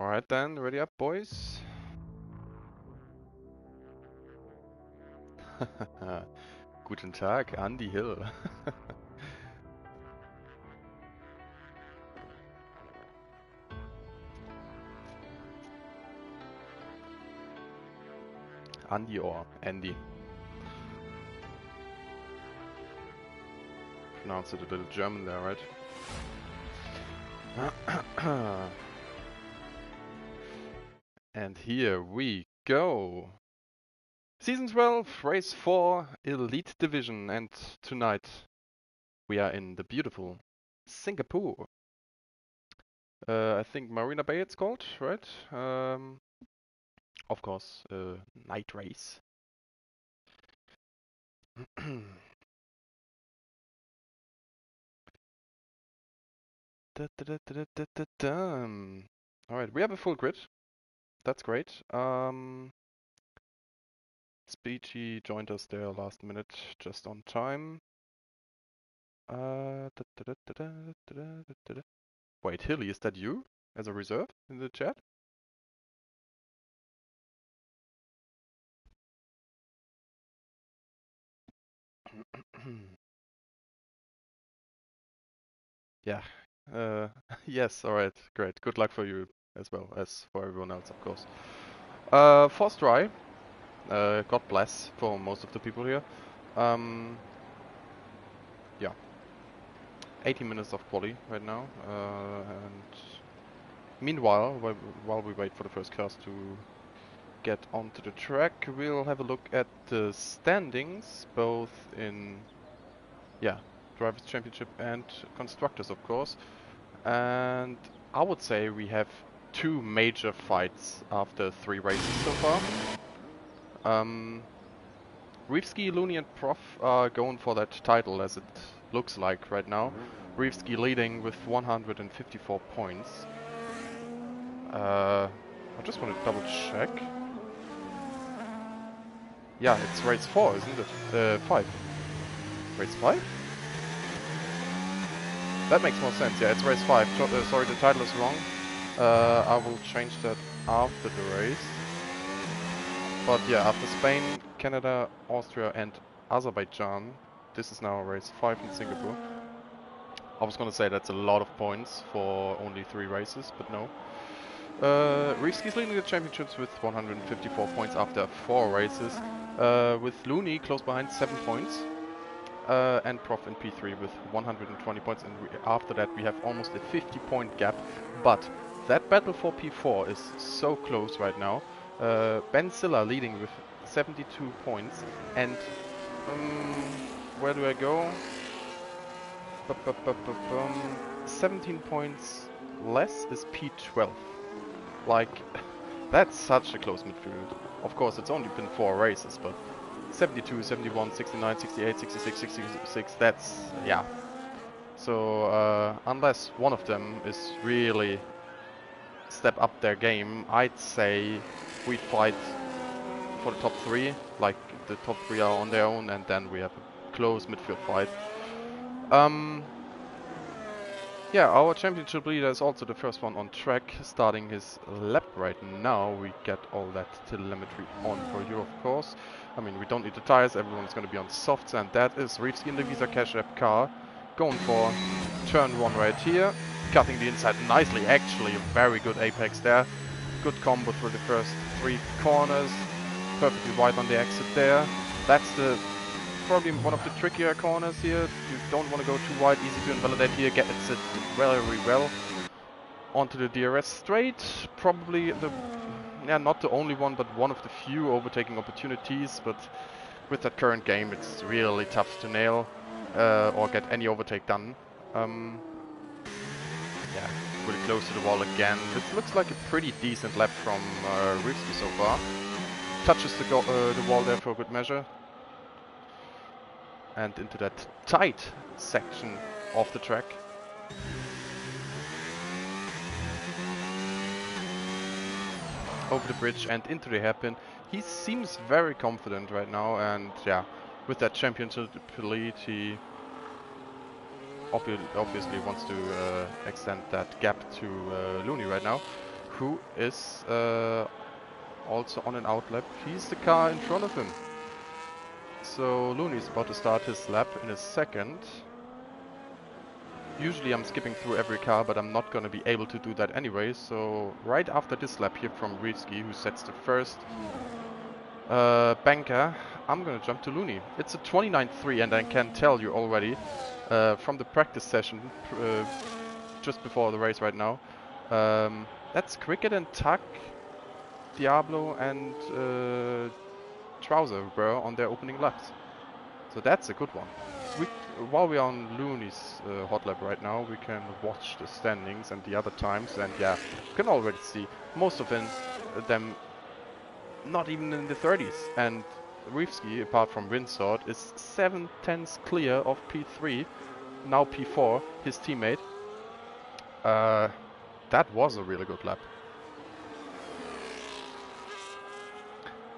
Alright then, ready up, boys? Guten Tag, Andy Hill. Andy or Andy. Pronounce it a little German there, right? And here we go. Season 12, Race 4, Elite Division, and tonight we are in the beautiful Singapore. I think Marina Bay it's called, right? Of course, night race. Alright, we have a full grid. That's great. Speechy joined us there last minute, just on time. Wait, Hilly, is that you as a reserve in the chat? Yeah. Yes, alright, great. Good luck for you as well as for everyone else, of course. Forced try. God bless for most of the people here. Yeah. 80 minutes of quali right now. And meanwhile, while we wait for the first cars to get onto the track, we'll have a look at the standings, both in, yeah, Drivers' Championship and Constructors, of course. And I would say we have two major fights after 3 races so far. Reefski, Looney and Prof are going for that title, as it looks like right now. Reefski leading with 154 points. I just want to double check. Yeah, it's race 4, isn't it? 5. Race 5? That makes more sense. Yeah, it's race 5. Sorry, the title is wrong. I will change that after the race. But yeah, after Spain, Canada, Austria and Azerbaijan, this is now race 5 in Singapore. I was gonna say that's a lot of points for only 3 races, but no. Reefski's leading the championships with 154 points after 4 races, with Looney close behind 7 points. And Prof in P3 with 120 points, and after that we have almost a 50-point gap. But that battle for P4 is so close right now. Ben Silla leading with 72 points, and where do I go? 17 points less is P12. Like, that's such a close midfield. Of course, it's only been 4 races, but 72, 71, 69, 68, 66, 66, that's, yeah. So, unless one of them is really step up their game, I'd say we fight for the top 3. Like, the top 3 are on their own, and then we have a close midfield fight. Yeah, our championship leader is also the first one on track, starting his lap right now. We get all that telemetry on for you, of course. I mean, we don't need the tires, everyone's going to be on softs, and that is Reefski in the Visa Cash App car, going for turn 1 right here, cutting the inside nicely, actually a very good apex there. Good combo through the first 3 corners, perfectly wide on the exit there. That's probably one of the trickier corners here. You don't want to go too wide, easy to invalidate here, gets it very well onto the DRS straight. Probably not the only one, but one of the few overtaking opportunities, but with that current game it's really tough to nail or get any overtake done. Yeah, really close to the wall again. This looks like a pretty decent lap from Rivski so far. Touches the wall there for a good measure. And into that tight section of the track. Over the bridge and into the hairpin. He seems very confident right now, and yeah, with that championship lead, he obviously wants to extend that gap to Looney right now, who is also on an out lap. He's the car in front of him. So Looney's about to start his lap in a second. Usually I'm skipping through every car, but I'm not going to be able to do that anyway. So right after this lap here from Reevsky, who sets the first banker, I'm going to jump to Looney. It's a 29.3, and I can tell you already from the practice session just before the race right now, that's quicker than Tuck, Diablo and Trouser were on their opening laps. So that's a good one. While we're on Looney's hot lap right now, we can watch the standings and the other times, and yeah, you can already see most of them not even in the 30s. And Reevsky, apart from Winsort, is 7/10 clear of P3, now P4, his teammate. That was a really good lap.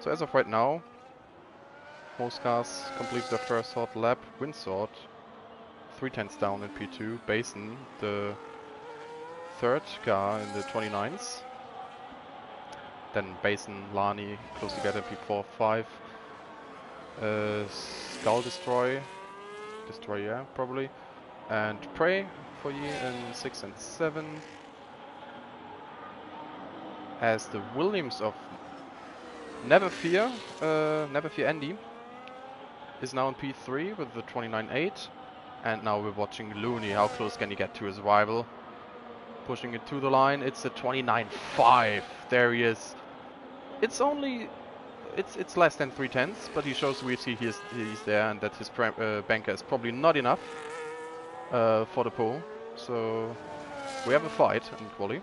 So as of right now, most cars complete their first hot lap. Winsort, 3/10 down in P2. Basin, the third car in the 29s. Then Basin, Lani, close together, P4, 5. Skull Destroy, yeah, probably. And Prey for you in 6 and 7. As the Williams of Never Fear Andy is now in P3 with the 29.8. And now we're watching Looney. How close can he get to his rival? Pushing it to the line. It's a 29.5. There he is. It's only... It's less than 3/10, but he shows Reevsky he's there, and that his banker is probably not enough for the pole. So we have a fight in quali.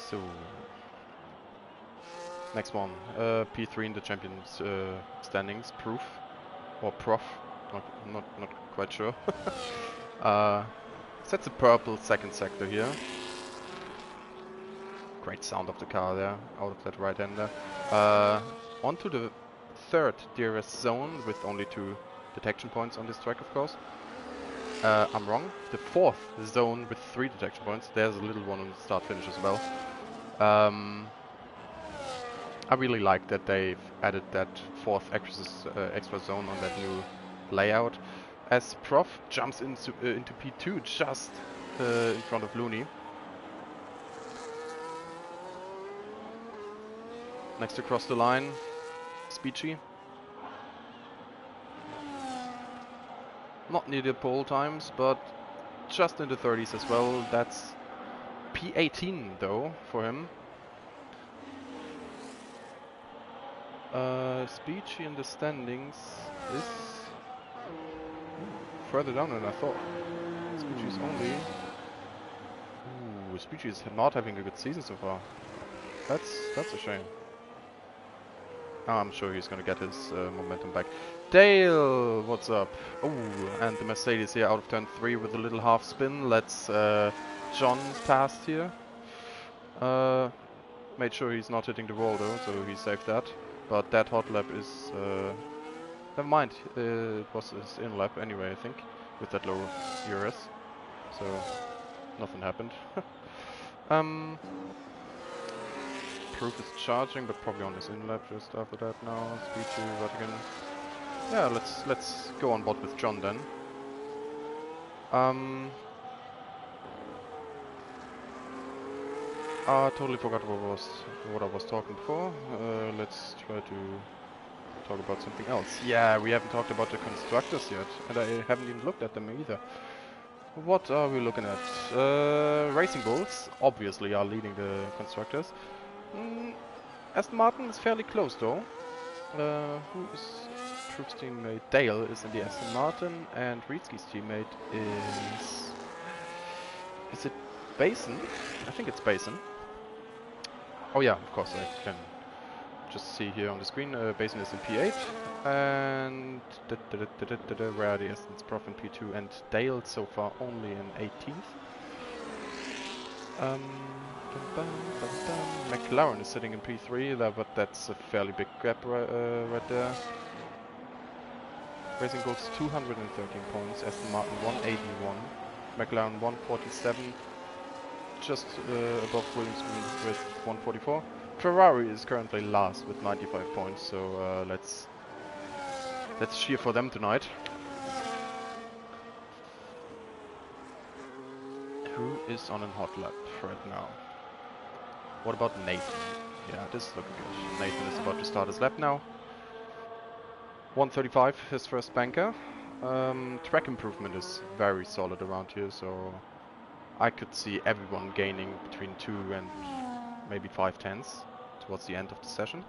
So next one, P3 in the champions standings, Proof or Prof, not quite sure. That's a purple second sector here. Great sound of the car there, out of that right-hander. Onto the third DRS zone with only 2 detection points on this track, of course. I'm wrong. The fourth zone with 3 detection points. There's a little one on the start-finish as well. I really like that they've added that fourth extra zone on that new layout. As Prof jumps into P2 just in front of Looney. Next across the line, Speechy. Not near the pole times, but just in the 30s as well. That's P18 though for him. Speechy in the standings is further down than I thought. Speechy's only... Speechy is not having a good season so far. That's a shame. I'm sure he's gonna get his momentum back. Dale, what's up? Oh, and the Mercedes here out of turn 3 with a little half spin. Let's John passed here. Made sure he's not hitting the wall though, so he saved that. But that hot lap is... never mind, it was his in lap anyway, I think, with that low ERS. So, nothing happened. Proof is charging, but probably on his in lap just after that now. Speed to Vatican. Yeah, let's go on board with John then. I totally forgot what I was talking before. Let's try to talk about something else. Yeah, we haven't talked about the constructors yet, and I haven't even looked at them either. What are we looking at? Racing Bulls obviously are leading the constructors. Aston Martin is fairly close though. Who is Proof's teammate? Dale is in the Aston Martin, and Reevsky's teammate is... Is it Basin? I think it's Basin. Oh yeah, of course, I can just see here on the screen. Basin is in P8, and where are the Aston's Prof in P2, and Dale so far only in 18th. Um, McLaren is sitting in P3, but that's a fairly big gap right there. Racing Bulls 213 points, Aston Martin 181, McLaren 147, just above Williams with 144. Ferrari is currently last with 95 points, so let's cheer for them tonight. Who is on a hot lap right now? What about Nathan? Yeah, this is looking good. Nathan is about to start his lap now. 135, his first banker. Track improvement is very solid around here, so I could see everyone gaining between 2 and maybe 5 tenths towards the end of the session.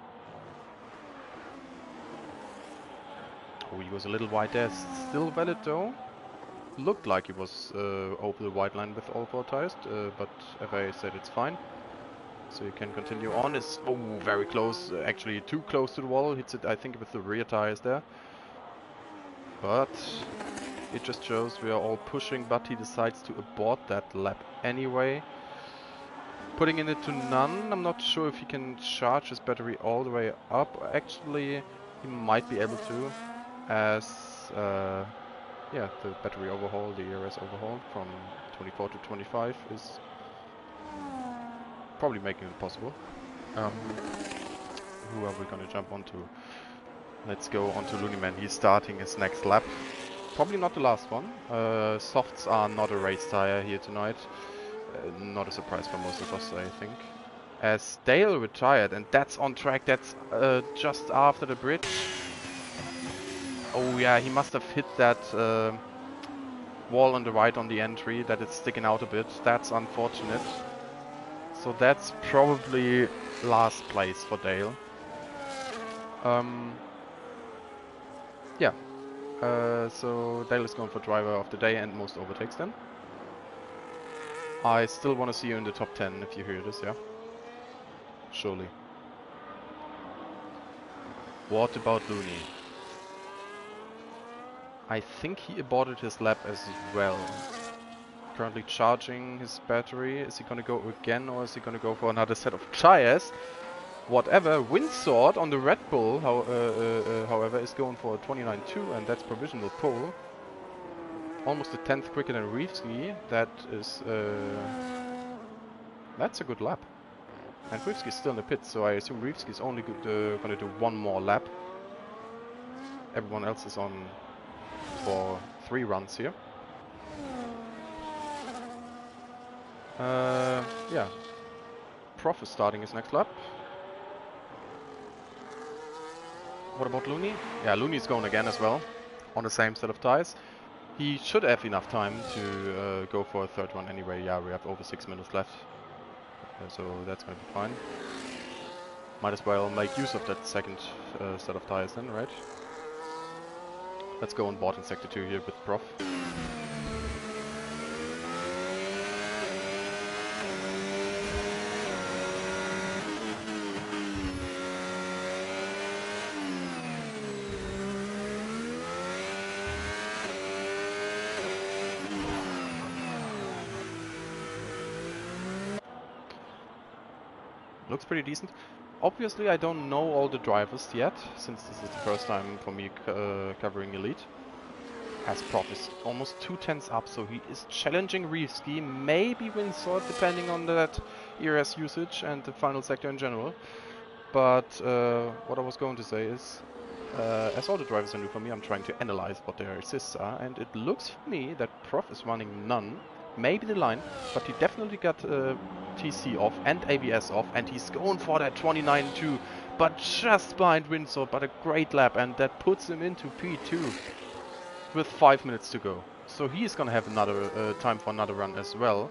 Oh, he was a little wide there. Still valid though. Looked like he was over the white line with all 4 tires, but FIA said it's fine. So you can continue on. It's very close, actually too close to the wall. Hits it, I think, with the rear tires there. But it just shows we are all pushing, but he decides to abort that lap anyway. Putting in it to none. I'm not sure if he can charge his battery all the way up. Actually, he might be able to, as yeah, the battery overhaul, the ERS overhaul from 24 to 25 is probably making it possible. Who are we gonna jump onto? Let's go onto Looney Man. He's starting his next lap. Probably not the last one. Softs are not a race tire here tonight. Not a surprise for most of us, I think. As Dale retired, and that's on track. That's just after the bridge. Oh yeah, he must have hit that wall on the right on the entry that is sticking out a bit. That's unfortunate. So that's probably last place for Dale. Yeah. So Dale is going for driver of the day and most overtakes then. I still want to see you in the top 10 if you hear this, yeah? Surely. What about Looney? I think he aborted his lap as well. Currently charging his battery. Is he gonna go again or is he gonna go for another set of tires? Whatever. Windsword on the Red Bull, however, is going for a 29.2 and that's provisional pole. Almost a tenth quicker than Reevski. That is, that's a good lap. And Reevski's still in the pit, so I assume Reevski's only gonna do one more lap. Everyone else is on for 3 runs here. Yeah. Prof is starting his next lap. What about Looney? Yeah, Looney's going again as well, on the same set of tires. He should have enough time to go for a 3rd one anyway. Yeah, we have over 6 minutes left, so that's going to be fine. Might as well make use of that 2nd set of tires then, right? Let's go on board in Sector 2 here with Prof. Looks pretty decent. Obviously I don't know all the drivers yet, since this is the first time for me covering Elite. As Prof is almost 2 tenths up, so he is challenging Reevski, maybe Windsword, depending on that ERS usage and the final sector in general. But what I was going to say is, as all the drivers are new for me, I'm trying to analyze what their assists are, and it looks for me that Prof is running none. Maybe the line, but he definitely got TC off and ABS off, and he's going for that 29.2, but just behind Windsor, but a great lap, and that puts him into P2 with 5 minutes to go. So he's gonna have another time for another run as well.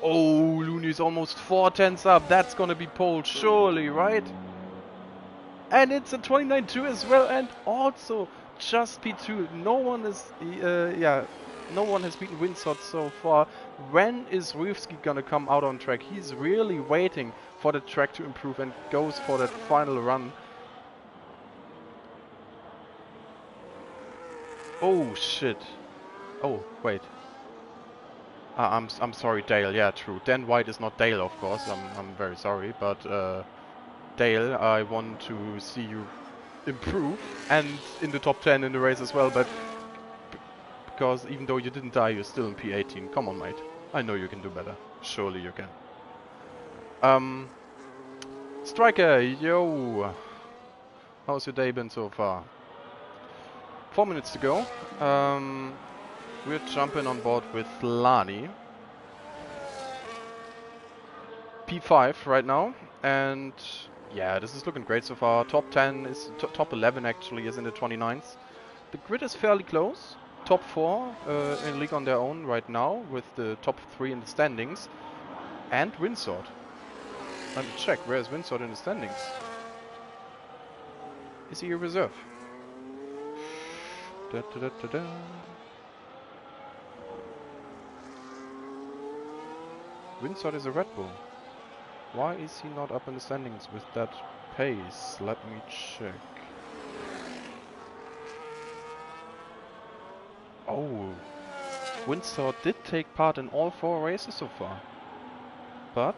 Oh, Looney's almost 4 tenths up. That's gonna be pole, surely, right? And it's a 29.2 as well, and also just P2. No one is, no one has beaten Windsor so far. When is Reevski gonna come out on track? He's really waiting for the track to improve and goes for that final run. Oh shit. Oh, wait. I'm sorry, Dale. Yeah, true. Dan White is not Dale, of course. I'm very sorry, but Dale, I want to see you improve and in the top 10 in the race as well. But because even though you didn't die, you're still in P18. Come on, mate. I know you can do better. Surely you can. Striker, yo. How's your day been so far? 4 minutes to go. We're jumping on board with Lani. P5 right now, and yeah, this is looking great so far. Top 10 is top 11 actually is in the 29s. The grid is fairly close. Top 4 in league on their own right now, with the top 3 in the standings, and Windsword. Let me check, where is Windsword in the standings? Is he a reserve? Da, da, da, da, da. Windsword is a Red Bull. Why is he not up in the standings with that pace? Let me check. Oh, Windsor did take part in all 4 races so far, but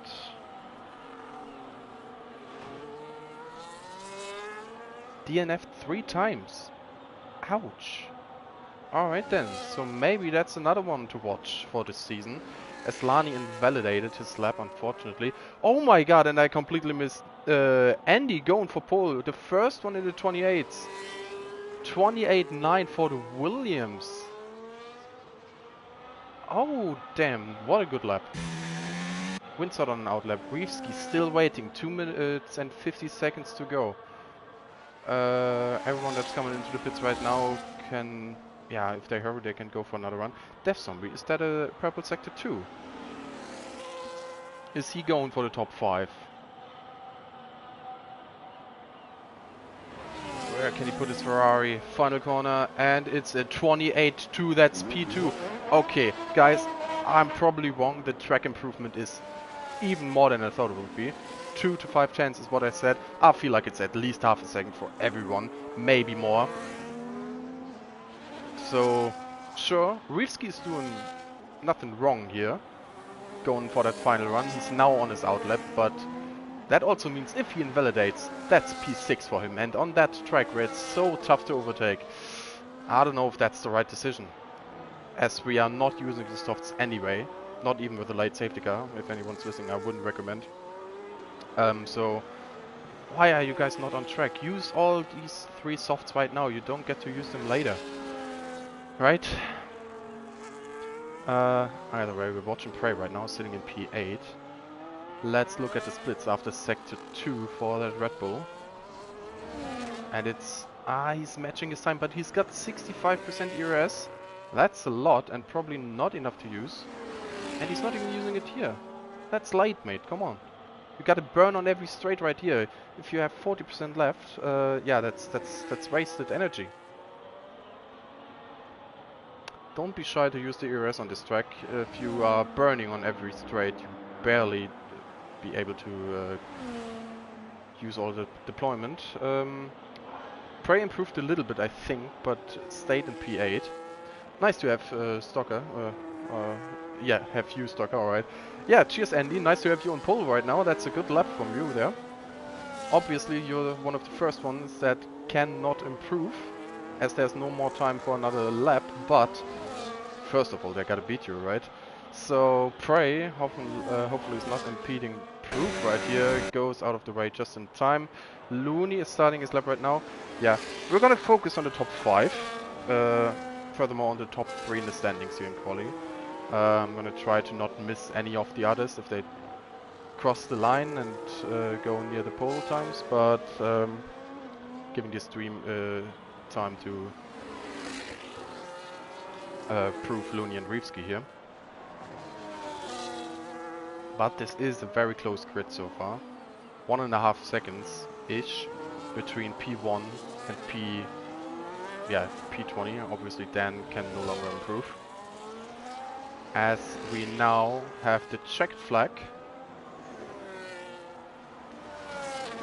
DNF'd 3 times. Ouch. Alright then, so maybe that's another one to watch for this season, as Lani invalidated his lap unfortunately. Oh my god, and I completely missed Andy going for pole, the first one in the 28s. 28.9 for the Williams. Oh damn, what a good lap. Windsor on an outlap. Reevski still waiting, 2 minutes and 50 seconds to go. Everyone that's coming into the pits right now can, yeah, if they hurry they can go for another run. Death Zombie, is that a purple sector 2? Is he going for the top 5? Where can he put his Ferrari? Final corner, and it's a 28.2, that's P2. Okay, guys, I'm probably wrong. The track improvement is even more than I thought it would be. 2 to 5 tenths is what I said. I feel like it's at least half a second for everyone, maybe more. So, sure, Reevski is doing nothing wrong here, going for that final run. He's now on his outlap, but that also means if he invalidates, that's P6 for him. And on that track where it's so tough to overtake, I don't know if that's the right decision, as we are not using the softs anyway, not even with a light safety car. If anyone's listening, I wouldn't recommend. So why are you guys not on track? Use all these 3 softs right now. You don't get to use them later, right? Either way, we're watching Prey right now, sitting in P8. Let's look at the splits after sector 2 for that Red Bull. And it's, he's matching his time, but he's got 65% ERS. That's a lot and probably not enough to use. And he's not even using it here. That's light, mate, come on. You gotta burn on every straight right here. If you have 40% left, yeah, that's wasted energy. Don't be shy to use the ERS on this track. If you are burning on every straight, you barely be able to use all the deployment. Prey improved a little bit, I think, but stayed in P8. Nice to have Stocker. Yeah, have you, Stocker, alright. Yeah, cheers Andy, nice to have you on pole right now. That's a good lap from you there. Obviously you're one of the first ones that cannot improve, as there's no more time for another lap, but first of all they gotta beat you, right? So Prey, hopefully is not impeding Proof right here, goes out of the way just in time. Looney is starting his lap right now. Yeah, we're gonna focus on the top 5. Furthermore on the top 3 in the standings here in quali. I'm gonna try to not miss any of the others if they cross the line and go near the pole times, but giving the stream time to prove Looney and Reevski here. But this is a very close grid so far. 1.5 seconds-ish between P1 and P20. Obviously Dan can no longer improve. As we now have the checked flag.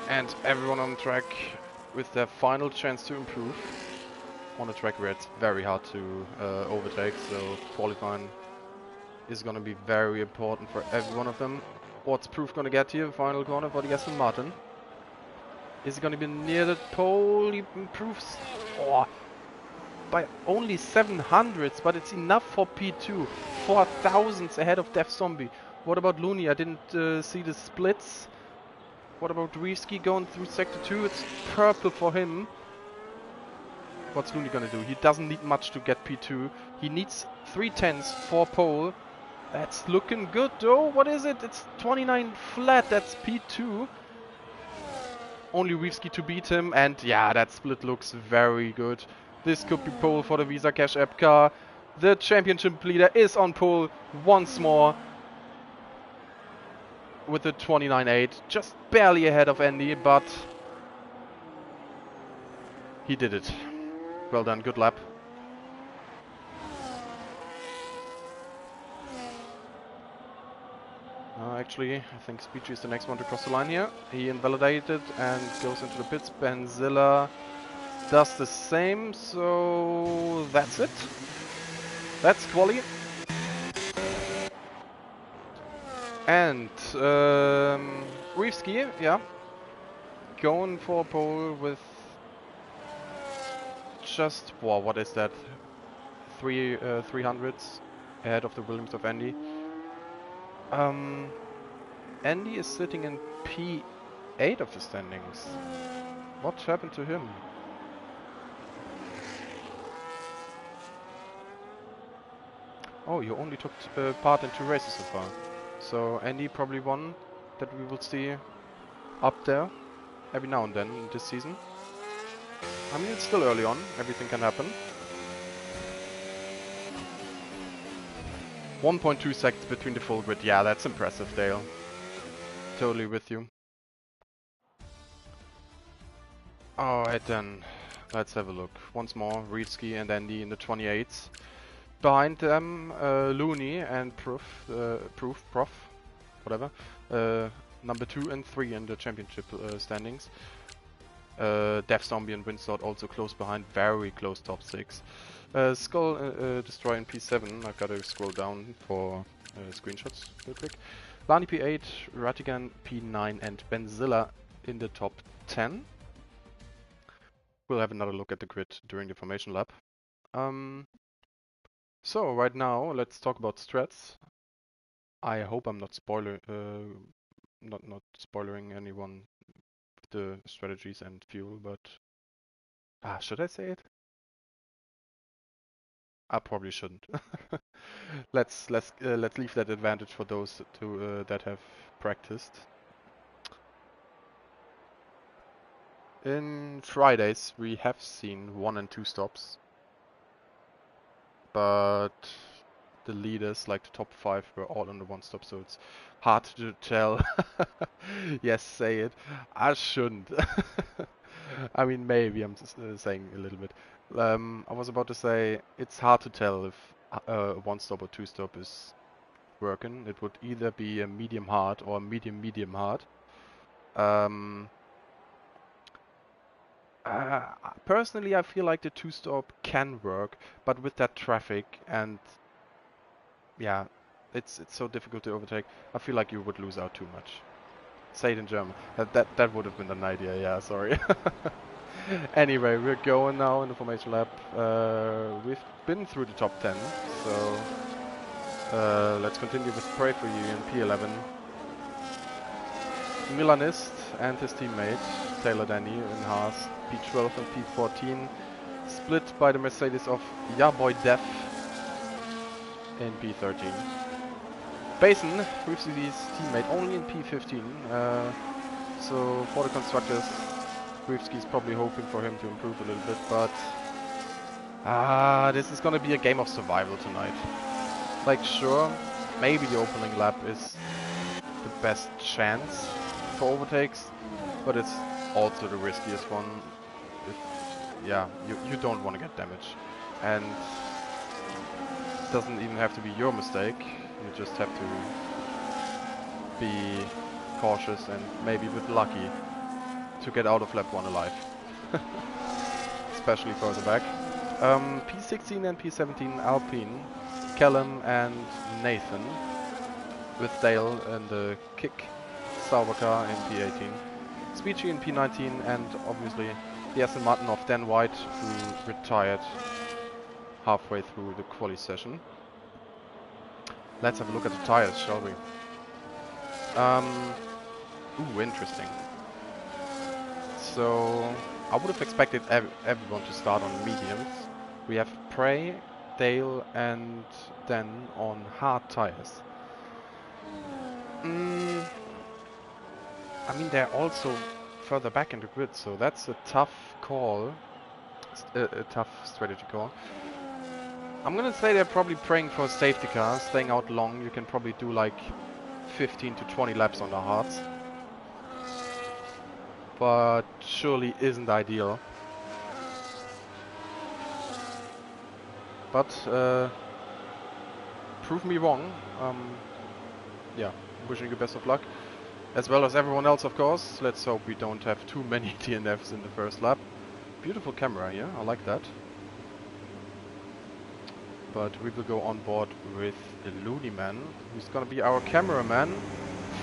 And everyone on track with their final chance to improve. On a track where it's very hard to overtake, so qualifying is going to be very important for every one of them. What's Proof going to get here? Final corner for the Aston Martin. Is he going to be near the pole? He improves by only 700s, but it's enough for P2. 4,000s ahead of Def Zombie. What about Looney? I didn't see the splits. What about Reevsky going through Sector 2? It's purple for him. What's Looney gonna do? He doesn't need much to get P2. He needs 3/10 for pole. That's looking good though. What is it? It's 29 flat. That's P2. Only Reevsky to beat him. And yeah, that split looks very good. This could be pole for the Visa Cash App car. The championship leader is on pole once more. With the 29.8, just barely ahead of Andy, but he did it. Well done, good lap. Actually, I think Speechy is the next one to cross the line here. He invalidated and goes into the pits. Benzilla does the same, so that's it. That's quali. And Reevsky, yeah, going for pole with just, wow, what is that? 300s ahead of the Williams of Andy. Andy is sitting in P8 of the standings. What happened to him? Oh, you only took part in 2 races so far. So Andy probably one that we will see up there every now and then this season. I mean, it's still early on, everything can happen. 1.2 seconds between the full grid, yeah, that's impressive, Dale. Totally with you. Alright then, let's have a look. Once more, Reevsky and Andy in the 28s. Behind them, Looney and Prof, whatever. Number 2 and 3 in the championship standings. Def Zombie and Windsort also close behind, very close top 6. Skull Destroy in P7, I've got to scroll down for screenshots real quick. Lani P8, Ratigan P9 and Benzilla in the top 10. We'll have another look at the grid during the formation lap. So right now, let's talk about strats. I hope I'm not not spoiling anyone with the strategies and fuel, but should I say it? I probably shouldn't. Let's leave that advantage for those that have practiced. In Fridays, we have seen 1 and 2 stops. But the leaders, like the top 5, were all on the 1 stop, so it's hard to tell. Yes, say it. I shouldn't. I mean, maybe I'm just, saying a little bit. I was about to say it's hard to tell if a 1 stop or 2 stop is working. It would either be a medium hard or a medium hard. Personally, I feel like the 2 stop can work, but with that traffic and yeah, it's so difficult to overtake. I feel like you would lose out too much. Say it in German. That would have been an idea. Yeah, sorry. Anyway, we're going now in the formation lap. We've been through the top 10, so let's continue with Pray For You in P11. Milanist and his teammate Taylor Denny in Haas P12 and P14, split by the Mercedes of Yaboy Def in P13. Basin, Reevsky's teammate, only in P15. So for the constructors, Reevsky's probably hoping for him to improve a little bit, but this is gonna be a game of survival tonight. Like, sure, maybe the opening lap is the best chance for overtakes, but it's also the riskiest one. Yeah, you don't want to get damaged, and it doesn't even have to be your mistake. You just have to be cautious and maybe a bit lucky to get out of lap 1 alive, especially further back. P16 and P17 Alpine Callum and Nathan, with Dale in the kick, Saubercar in P18, Speechy in P19, and obviously the Aston Martin of Dan White, who retired halfway through the quali session. Let's have a look at the tires, shall we? Ooh, interesting. So I would have expected everyone to start on mediums. We have Prey, Dale, and then on hard tires. I mean, they're also further back in the grid, so that's a tough call, a tough strategy call. I'm gonna say they're probably praying for a safety car, staying out long. You can probably do like 15 to 20 laps on the hards, but surely isn't ideal. But prove me wrong. Yeah, wishing you best of luck, as well as everyone else, of course. Let's hope we don't have too many DNFs in the first lap. Beautiful camera here, I like that. But we will go on board with the Looney Man, who's gonna be our cameraman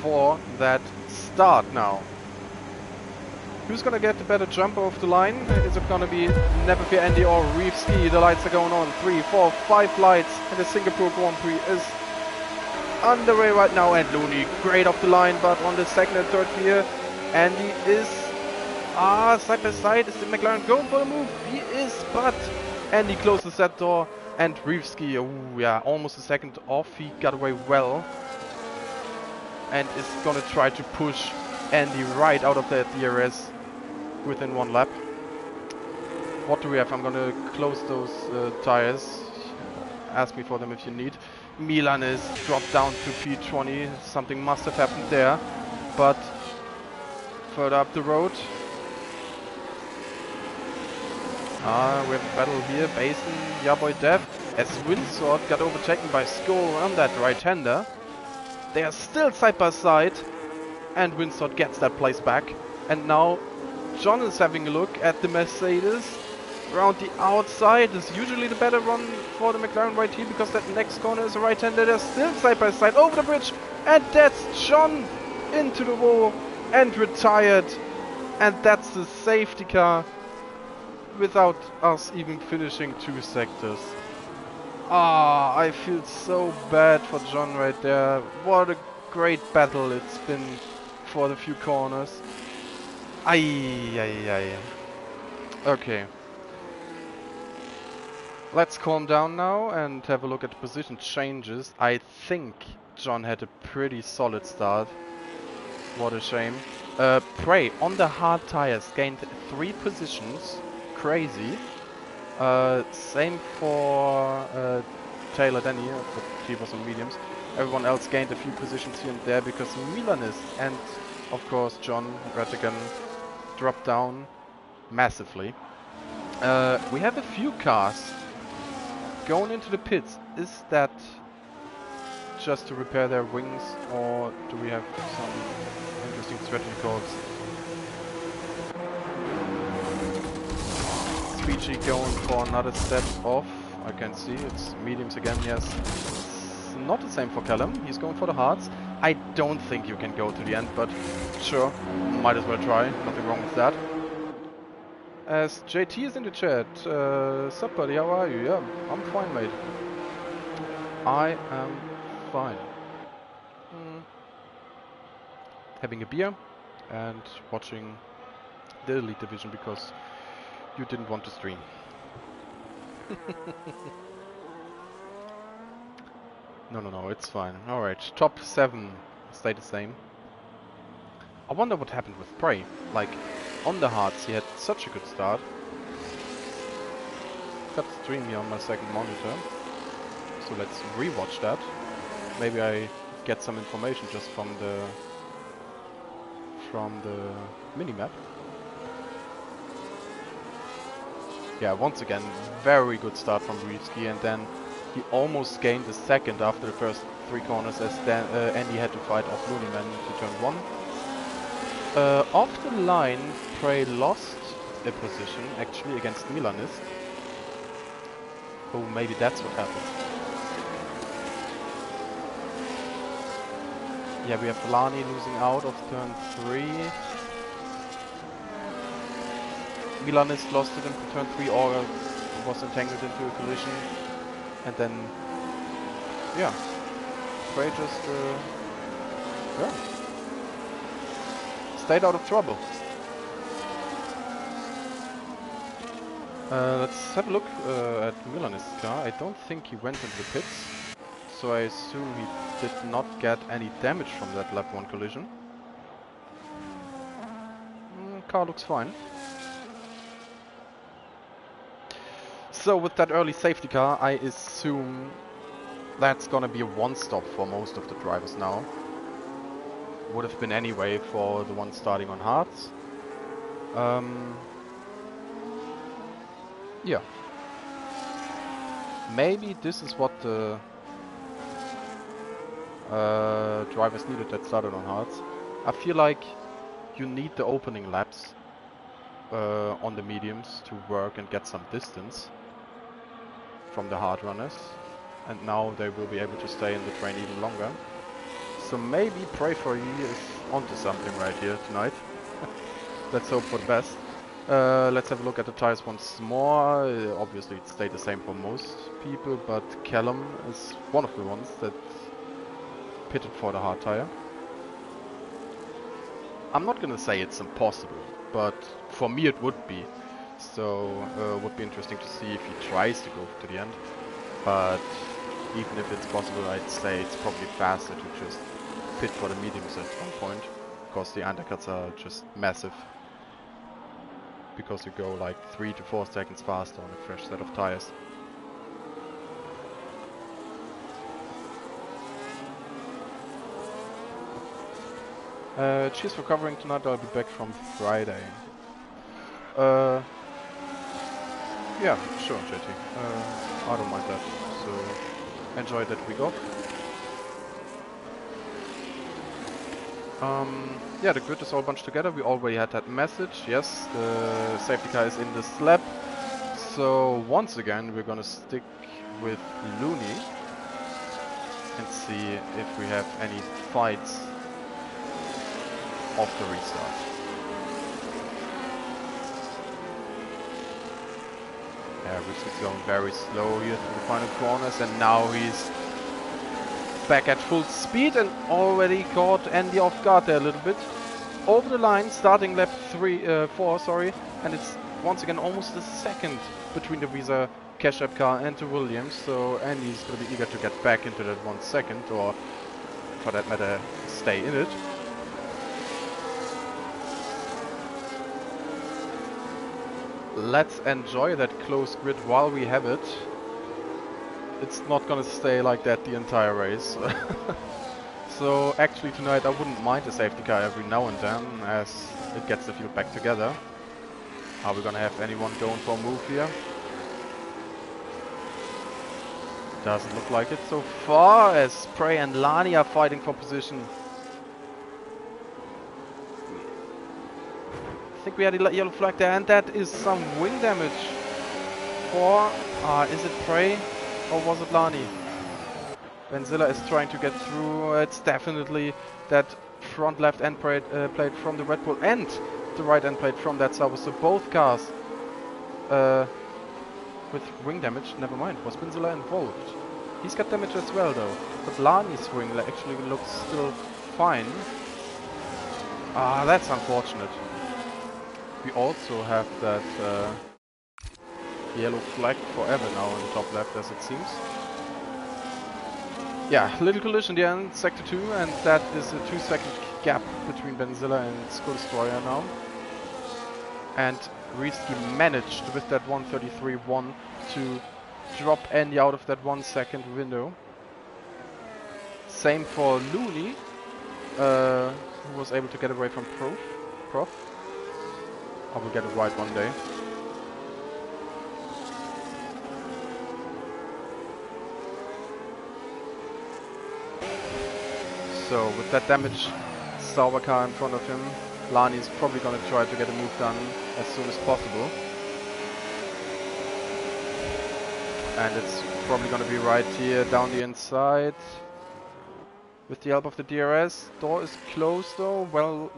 for that start now. Who's gonna get the better jump off the line? Is it gonna be Never Fear Andy or Reef Ski? The lights are going on. 3, 4, 5 lights, and the Singapore Grand Prix is underway right now. And Looney, great off the line, but on the second and third gear, Andy is side by side. Is the McLaren going for the move? He is, but Andy closes that door. And Reevski, oh yeah, almost a second off. He got away well, and is gonna try to push Andy right out of that DRS within one lap. What do we have? I'm gonna close those tires. Ask me for them if you need. Milan is dropped down to P20. Something must have happened there, but further up the road. We have a battle here. Basin, yeah boy Dev, as Windsword got overtaken by Skull on that right-hander. They are still side by side, and Windsword gets that place back. And now John is having a look at the Mercedes. Around the outside is usually the better run for the McLaren right here, because that next corner is a right-hander. They're still side by side over the bridge, and that's John into the wall and retired. And that's the safety car, without us even finishing 2 sectors. I feel so bad for John right there. What a great battle it's been for the few corners. Okay. Let's calm down now and have a look at the position changes. I think John had a pretty solid start. What a shame. Prey on the hard tires gained 3 positions. Crazy. Same for Taylor Denny, but he was on mediums. Everyone else gained a few positions here and there because Milanis and of course John Rattigan dropped down massively. We have a few cars going into the pits. Is that just to repair their wings, or do we have some interesting strategy calls? Speechy going for another step off. I can see it's mediums again, yes. It's not the same for Callum. He's going for the hards. I don't think you can go to the end, but sure, might as well try. Nothing wrong with that. As JT is in the chat, sup buddy, how are you? Yeah, I'm fine, mate. I am fine. Having a beer and watching the Elite Division because you didn't want to stream. No, it's fine. Alright, top 7 stay the same. I wonder what happened with Prey. Like, on the hards he had such a good start. Got stream here on my second monitor. So let's rewatch that. Maybe I get some information just from the minimap. Yeah, once again, very good start from Reevski, and then he almost gained a second after the first 3 corners as Andy had to fight off Looney Man to turn 1. Off the line, Prey lost a position actually against Milanist. Oh, maybe that's what happened. Yeah, we have Lani losing out of turn 3. Milanist lost it in turn 3 or was entangled into a collision. And then, yeah, Prey just, yeah, stayed out of trouble. Let's have a look at Milanist's car. I don't think he went into the pits, so I assume he did not get any damage from that lap 1 collision. Car looks fine. So with that early safety car, I assume that's gonna be a one-stop for most of the drivers now. Would have been anyway for the one starting on hards. Yeah. Maybe this is what the drivers needed that started on hards. I feel like you need the opening laps on the mediums to work and get some distance from the hard runners. And now they will be able to stay in the train even longer. So maybe Pray for You is onto something right here tonight. Let's hope for the best. Let's have a look at the tires once more. Obviously it stayed the same for most people, but Callum is one of the ones that pitted for the hard tire. I'm not gonna say it's impossible, but for me it would be. So would be interesting to see if he tries to go to the end. But even if it's possible, I'd say it's probably faster to just pit for the mediums at one point, because the undercuts are just massive. Because you go like 3 to 4 seconds faster on a fresh set of tires. Cheers for covering tonight. I'll be back from Friday. Yeah, sure, JT. I don't mind that. So enjoy that week off. Yeah, the grid is all bunched together. We already had that message. Yes, the safety car is in this lap. So once again, we're gonna stick with Looney and see if we have any fights off the restart. Yeah, Rich is going very slow here through the final corners, and now he's back at full speed and already caught Andy off guard there a little bit. Over the line, starting lap 4, sorry, and it's once again almost a second between the Visa Cash App car and the Williams, so Andy's going to be eager to get back into that 1 second, or for that matter, stay in it. Let's enjoy that close grid while we have it. It's not gonna stay like that the entire race. So actually tonight I wouldn't mind a safety car every now and then, as it gets the field back together. Are we gonna have anyone going for a move here? Doesn't look like it so far, as Prey and Lani are fighting for position. I think we had a yellow flag there, and that is some wing damage for, is it Prey or was it Lani? Benzilla is trying to get through. It's definitely that front left end plate from the Red Bull and the right end plate from that Sauber. So both cars with wing damage. Never mind, was Benzilla involved? He's got damage as well though. But Lani's wing actually looks still fine. That's unfortunate. We also have that yellow flag forever now in the top left, as it seems. Yeah, little collision in the end, sector 2, and that is a 2-second gap between Benzilla and Skull Destroyer now. And Risky managed with that 133.1 to drop Andy out of that 1 second window. Same for Looney, who was able to get away from Prof. I will get it right one day. So with that damage Sauber car in front of him, Lani is probably going to try to get a move done as soon as possible. And it's probably going to be right here down the inside. with the help of the DRS. Door is closed though. Well,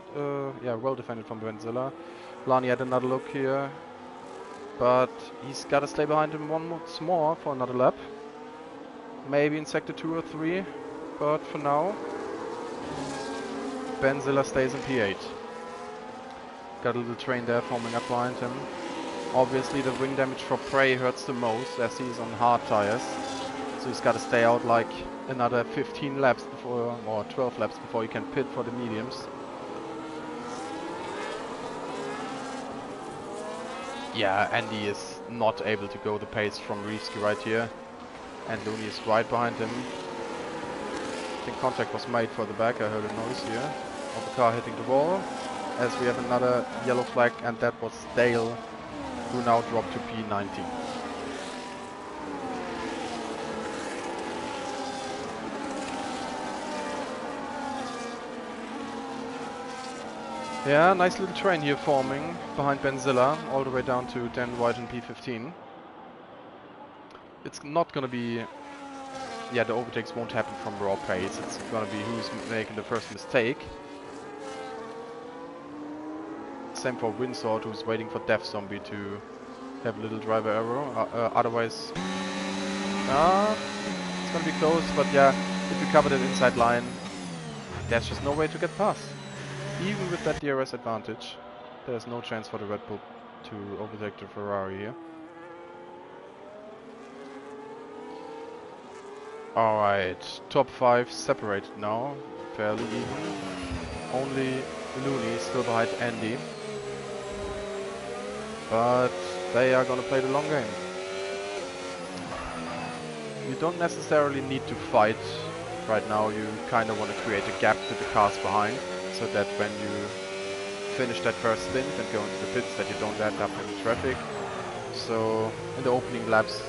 yeah, well defended from Benzilla. Lani had another look here, but he's got to stay behind him once more for another lap. Maybe in sector 2 or 3, but for now, Benzilla stays in P8. Got a little train there forming up behind him. Obviously the wing damage for Prey hurts the most as he's on hard tires. So he's got to stay out like another 15 laps before, or 12 laps before he can pit for the mediums. Yeah, Andy is not able to go the pace from Reevsky right here. And Looney is right behind him. I think contact was made for the back. I heard a noise here of the car hitting the wall. As we have another yellow flag, and that was Dale, who now dropped to P19. Yeah, nice little train here forming behind Benzilla, all the way down to Dan White and P15. It's not gonna be... Yeah, the overtakes won't happen from raw pace. It's gonna be who's making the first mistake. Same for Windsword, who's waiting for Death Zombie to have a little driver error. Otherwise, it's gonna be close. But yeah, if you cover that inside line, there's just no way to get past. Even with that DRS advantage, there's no chance for the Red Bull to overtake the Ferrari here. Alright, top 5 separated now, fairly even. Only Looney still behind Andy. But they are gonna play the long game. You don't necessarily need to fight right now. You kind of want to create a gap to the cars behind, so that when you finish that first stint and go into the pits, that you don't end up in traffic. So in the opening laps,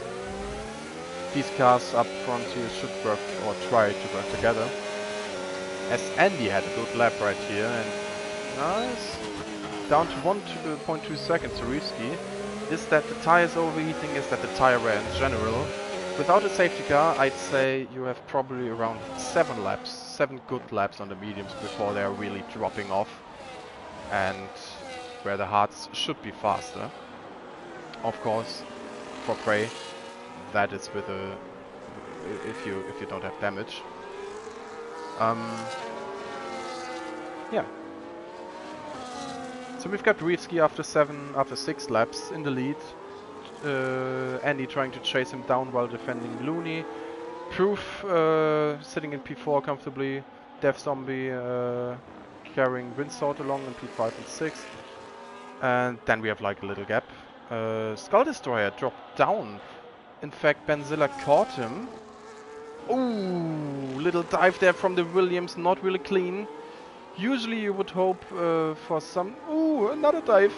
these cars up front here should work, or try to work together. As Andy had a good lap right here, and nice. Down to 1.2 seconds to Reevsky. Is that the tire is overheating? Is that the tire wear in general? Without a safety car, I'd say you have probably around 7 good laps on the mediums before they're really dropping off, and where the hards should be faster. Of course, for Prey, that is with a if you don't have damage. Yeah. So we've got Reevsky after 6 laps in the lead. Andy trying to chase him down while defending Looney. Proof sitting in P4 comfortably. Death Zombie carrying Windsword along in P5 and 6. And then we have like a little gap. Skull Destroyer dropped down. In fact, Benzilla caught him. Ooh, little dive there from the Williams, not really clean. Usually you would hope for some... Ooh, another dive.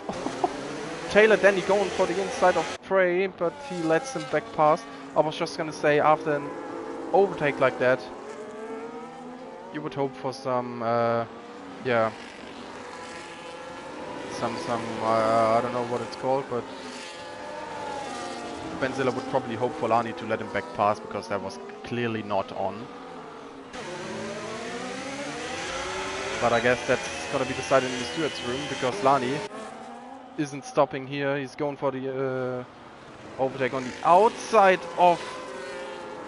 Taylor Denny going for the inside of Prey, but he lets him back past. I was just gonna say, after an overtake like that, you would hope for some, yeah, some I don't know what it's called, but Benzilla would probably hope for Lani to let him back pass, because that was clearly not on. But I guess that's gonna be decided in the steward's room, because Lani isn't stopping here. He's going for the overtake on the outside of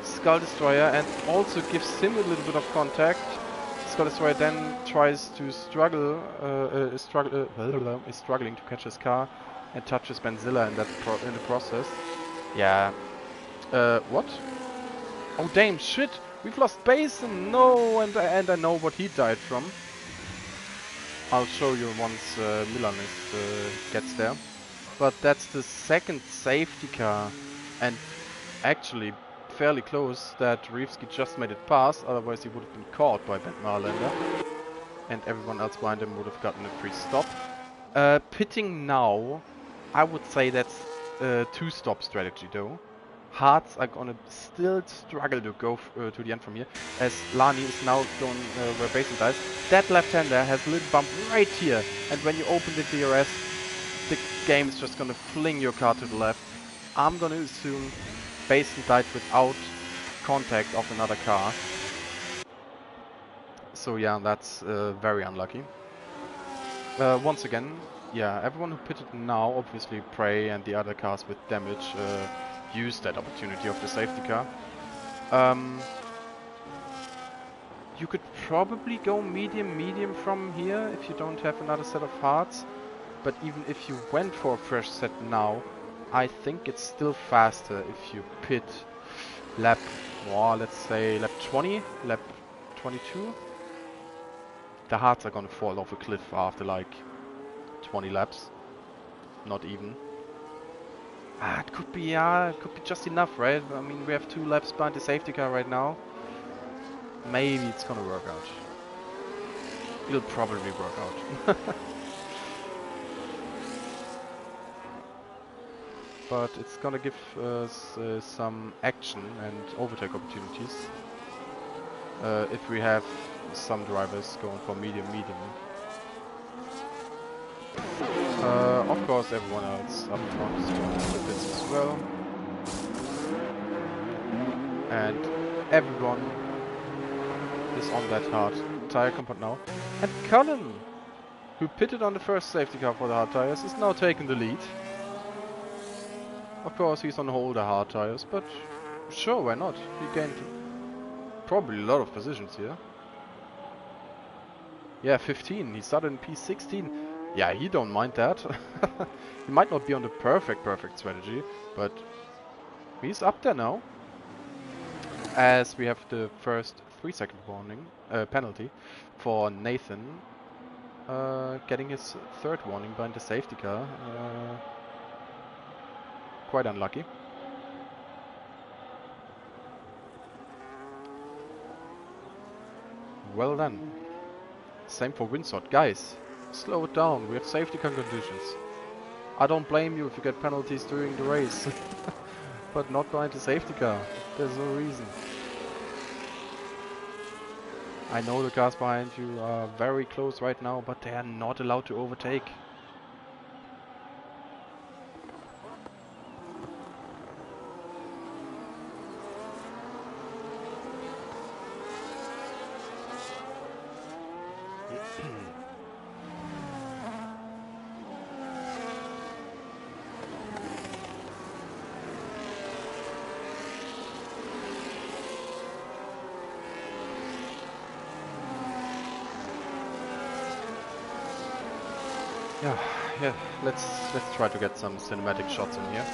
Skull Destroyer, and also gives him a little bit of contact. Skull Destroyer then tries to is struggling to catch his car, and touches Benzilla in the process. Yeah. What? Oh damn! Shit! We've lost Basin. No, and I know what he died from. I'll show you once Milan gets there. But that's the second safety car, and actually fairly close that Reevsky just made it past, otherwise he would have been caught by Ben Marlander. And everyone else behind him would have gotten a free stop. Pitting now, I would say that's a 2-stop strategy though. Hards are gonna still struggle to go to the end from here, as Lani is now going where Basin dies. That left-hander has a little bump right here, and when you open the DRS, the game is just gonna fling your car to the left. I'm gonna assume Basin died without contact of another car. So yeah, that's very unlucky. Once again, yeah, everyone who pitted now, obviously Prey and the other cars with damage, used that opportunity of the safety car. You could probably go medium from here if you don't have another set of hearts. But even if you went for a fresh set now, I think it's still faster if you pit lap, well, let's say lap 20, lap 22. The hearts are gonna fall off a cliff after like 20 laps. Not even. It could be, yeah, it could be just enough, right? I mean, we have 2 laps behind the safety car right now. Maybe it's gonna work out. It'll probably work out. But it's gonna give us some action and overtake opportunities. If we have some drivers going for medium. Of course, everyone else up front is going to the pits as well. And everyone is on that hard tire compound now. And Cullen, who pitted on the first safety car for the hard tires, is now taking the lead. Of course, he's on older hard tires, but sure, why not? He gained probably a lot of positions here. Yeah, 15. He started in P16. Yeah, he don't mind that. He might not be on the perfect strategy, but he's up there now. As we have the first 3-second warning penalty for Nathan, getting his 3rd warning behind the safety car. Quite unlucky. Well done. Same for Winsort. Guys, slow it down. We have safety car conditions. I don't blame you if you get penalties during the race. But not behind the safety car. There's no reason. I know the cars behind you are very close right now, but they are not allowed to overtake. Yeah, let's try to get some cinematic shots in here.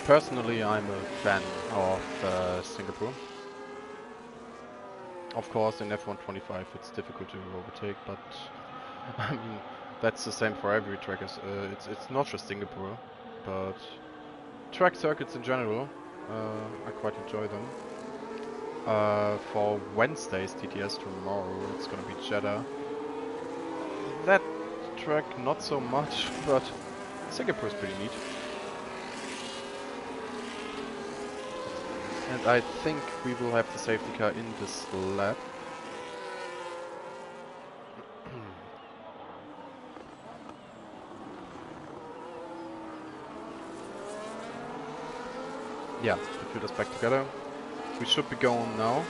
Personally, I'm a fan of Singapore. Of course, in F125 it's difficult to overtake, but I mean that's the same for every track. It's not just Singapore, but track circuits in general. I quite enjoy them. For Wednesday's TTS tomorrow, it's gonna be Jeddah. That track not so much, but Singapore is pretty neat. And I think we will have the safety car in this lap. Yeah, the field is back together. We should be going now.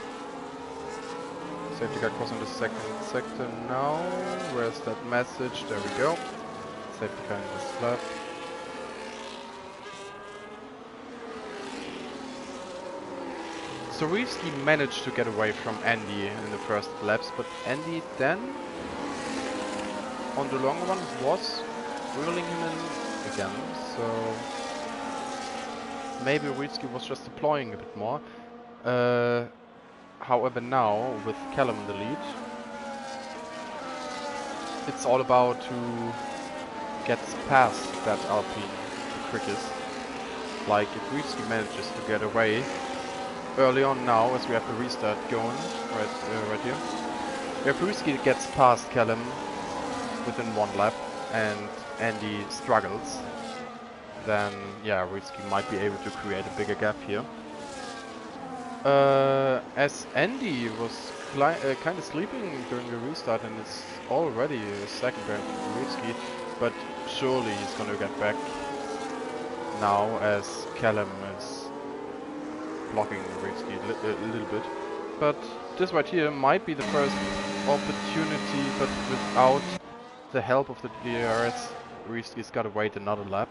Safety car crossing the second sector now. Where's that message? There we go. Safety car in this lap. So Reevsky managed to get away from Andy in the first laps, but Andy then, on the longer one, was whirling him in again. So maybe Reevsky was just deploying a bit more. However, now with Callum in the lead, it's all about who gets past that Alpine the quickest. Like if Reevsky manages to get away early on now, as we have the restart going right here. If Reevsky gets past Callum within one lap and Andy struggles, then yeah, Reevsky might be able to create a bigger gap here. As Andy was kind of sleeping during the restart and it's already a second behind Reevsky, but surely he's gonna get back now as Callum is blocking Reevsky a little bit. But this right here might be the first opportunity, but without the help of the DRS, Reevsky's gotta wait another lap.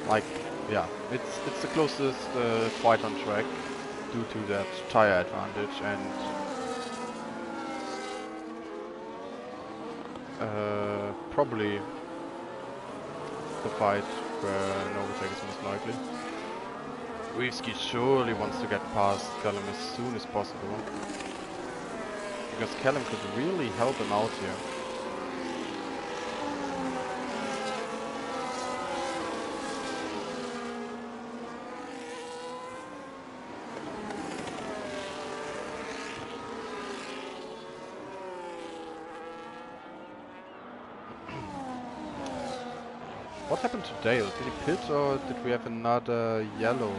Like, yeah, it's the closest fight on track due to that tire advantage, and probably the fight where an overtake is most likely. Reevsky surely wants to get past Callum as soon as possible, because Callum could really help him out here. What happened to Dale? Did he pit or did we have another yellow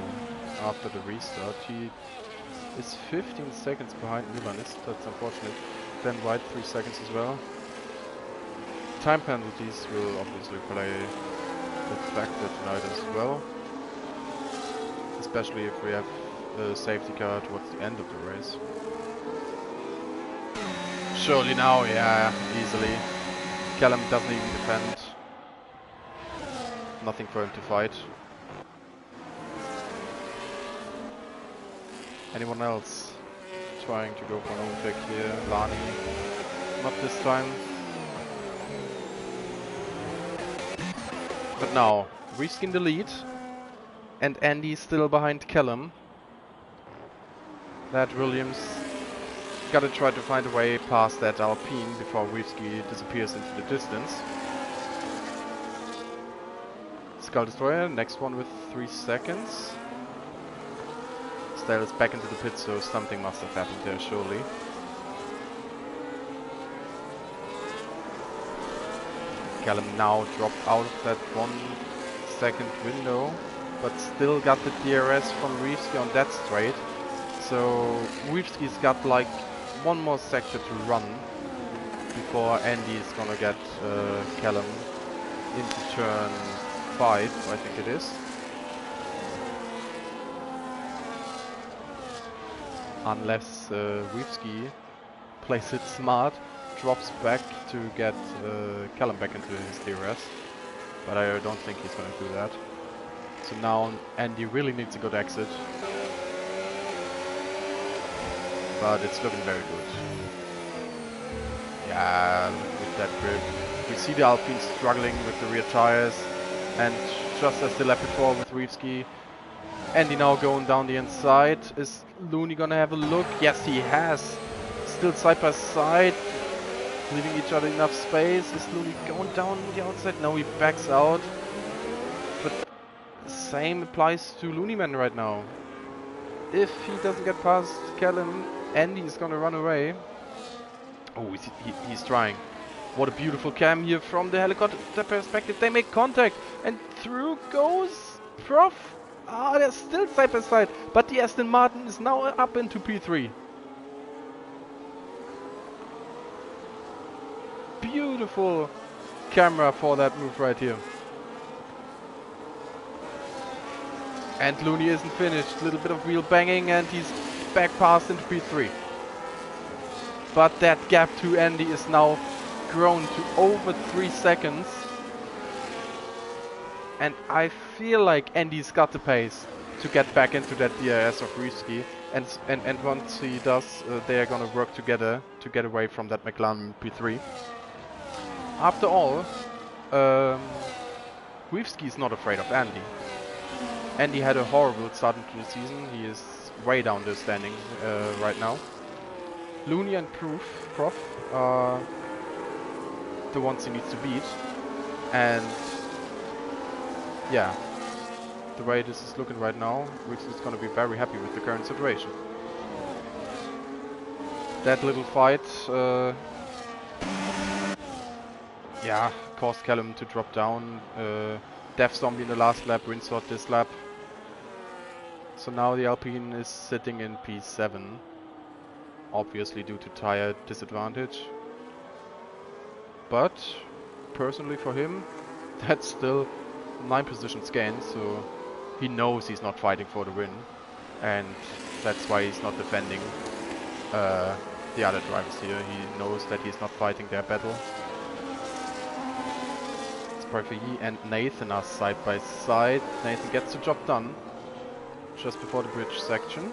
after the restart? He is 15 seconds behind Milan. That's unfortunate. Then white 3 seconds as well. Time penalties will obviously play a factor tonight as well. Especially if we have a safety car towards the end of the race. Surely now, yeah, easily. Callum doesn't even defend. Nothing for him to fight. Anyone else trying to go for an overtake here? Lani, not this time. But now, Reevsky in the lead, and Andy still behind Callum. That Williams gotta try to find a way past that Alpine before Reevsky disappears into the distance. Skull Destroyer, next one with 3 seconds. Stale is back into the pit, so something must have happened there, surely. Callum now dropped out of that 1 second window, but still got the DRS from Reevsky on that straight. So Reevsky's got like 1 more sector to run before Andy is gonna get Callum into turn 5, I think it is. Unless Reevsky plays it smart, drops back to get Callum back into his DRS. But I don't think he's gonna do that. So now Andy really needs a good exit. But it's looking very good. Yeah, with that grip. We see the Alpine struggling with the rear tires. And just as the lap before with Reevsky, Andy now going down the inside. Is Looney gonna have a look? Yes, he has. Still side by side, leaving each other enough space. Is Looney going down the outside? No, he backs out. But the same applies to Looneyman right now. If he doesn't get past Callum, Andy is gonna run away. Oh, he's trying. What a beautiful cam here from the helicopter perspective. They make contact and through goes Prof. Ah, they're still side by side, but the Aston Martin is now up into P3. Beautiful camera for that move right here. And Looney isn't finished. A little bit of wheel banging and he's back past into P3. But that gap to Andy is now grown to over 3 seconds. And I feel like Andy's got the pace to get back into that DRS of Risky. And once he does, they are going to work together to get away from that McLaren P3. After all, Risky is not afraid of Andy. Andy had a horrible start into the season. He is way down the standing right now. Looney and Prof are the ones he needs to beat. And yeah, the way this is looking right now, Risky is going to be very happy with the current situation. That little fight, yeah, caused Callum to drop down. Death Zombie in the last lap, Winsort this lap. So now the Alpine is sitting in P7, obviously due to tire disadvantage. But personally for him, that's still 9 positions gained, so he knows he's not fighting for the win, and that's why he's not defending the other drivers here. He knows that he's not fighting their battle. He and Nathan are side by side. Nathan gets the job done just before the bridge section.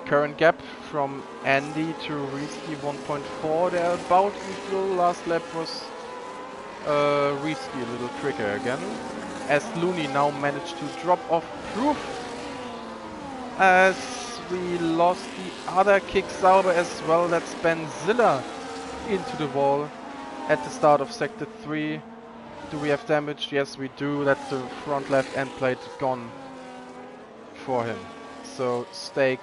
Current gap from Andy to Risky 1.4. They're about equal. Last lap was Risky a little quicker again. As Looney now managed to drop off Proof. As we lost the other kick Sauber as well. That's Benzilla into the wall at the start of sector 3. Do we have damage? Yes, we do. That's the front left end plate gone for him. So Stake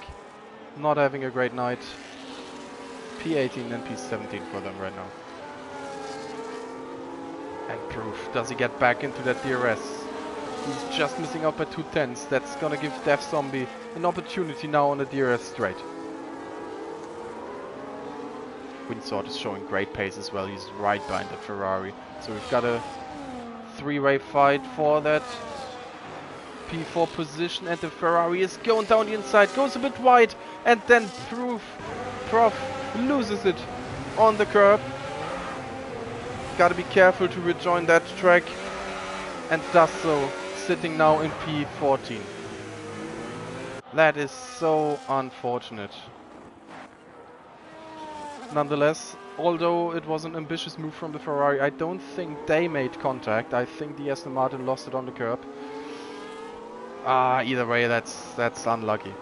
not having a great night. P18 and P17 for them right now. And Proof, does he get back into that DRS? He's just missing out by 2/10. That's gonna give Death Zombie an opportunity now on the DRS straight. Winsort is showing great pace as well. He's right behind the Ferrari. So we've got a 3-way fight for that P4 position, and the Ferrari is going down the inside, goes a bit wide, and then Prof loses it on the curb. Gotta be careful to rejoin that track, and does so, sitting now in P14. That is so unfortunate. Nonetheless, although it was an ambitious move from the Ferrari, I don't think they made contact. I think the Aston Martin lost it on the curb. Either way, that's unlucky.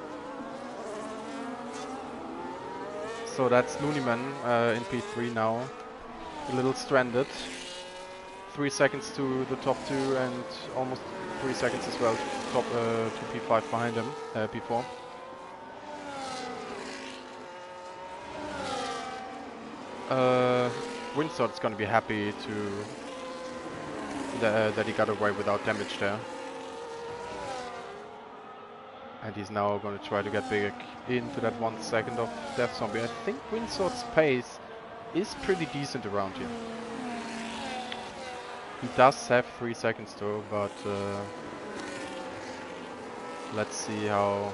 So that's Looneyman in P3 now, a little stranded. 3 seconds to the top 2 and almost 3 seconds as well to P5 behind him, P4. Winsort's gonna be happy that he got away without damage there. And he's now going to try to get back into that 1 second of Death Zombie. I think Winsort's pace is pretty decent around here. He does have 3 seconds though, but let's see how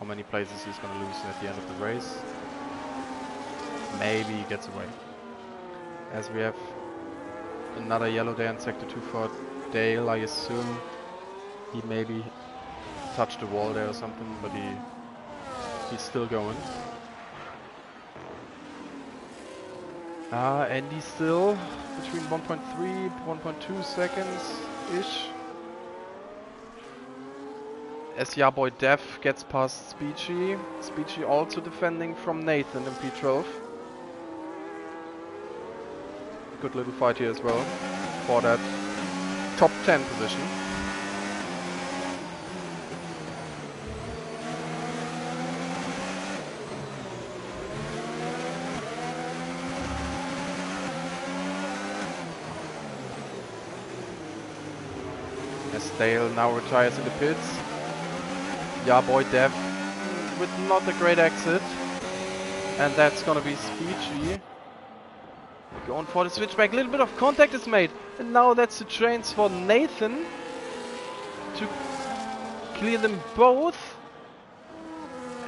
many places he's going to lose at the end of the race. Maybe he gets away. As we have another yellow there in sector 2 for Dale, I assume he maybe touched the wall there or something, but he's still going. And he's still between 1.3, 1.2 seconds-ish. As Yaboy Dev gets past Speechy. Speechy also defending from Nathan in P12. Good little fight here as well for that top 10 position. As Dale now retires in the pits. Yaboy Dev with not a great exit. And that's gonna be Speechy Going for the switchback. A little bit of contact is made. And now that's the chance for Nathan to clear them both.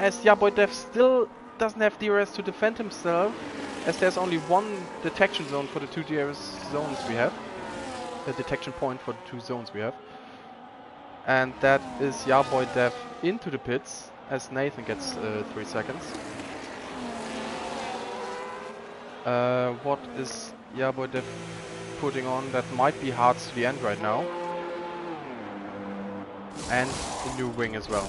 As Yaboydev still doesn't have DRS to defend himself. As there's only one detection zone for the two DRS zones we have. A detection point for the two zones we have. And that is Yaboydev into the pits. As Nathan gets 3 seconds. What is Yaboydev putting on? That might be hard to the end right now. And a new wing as well.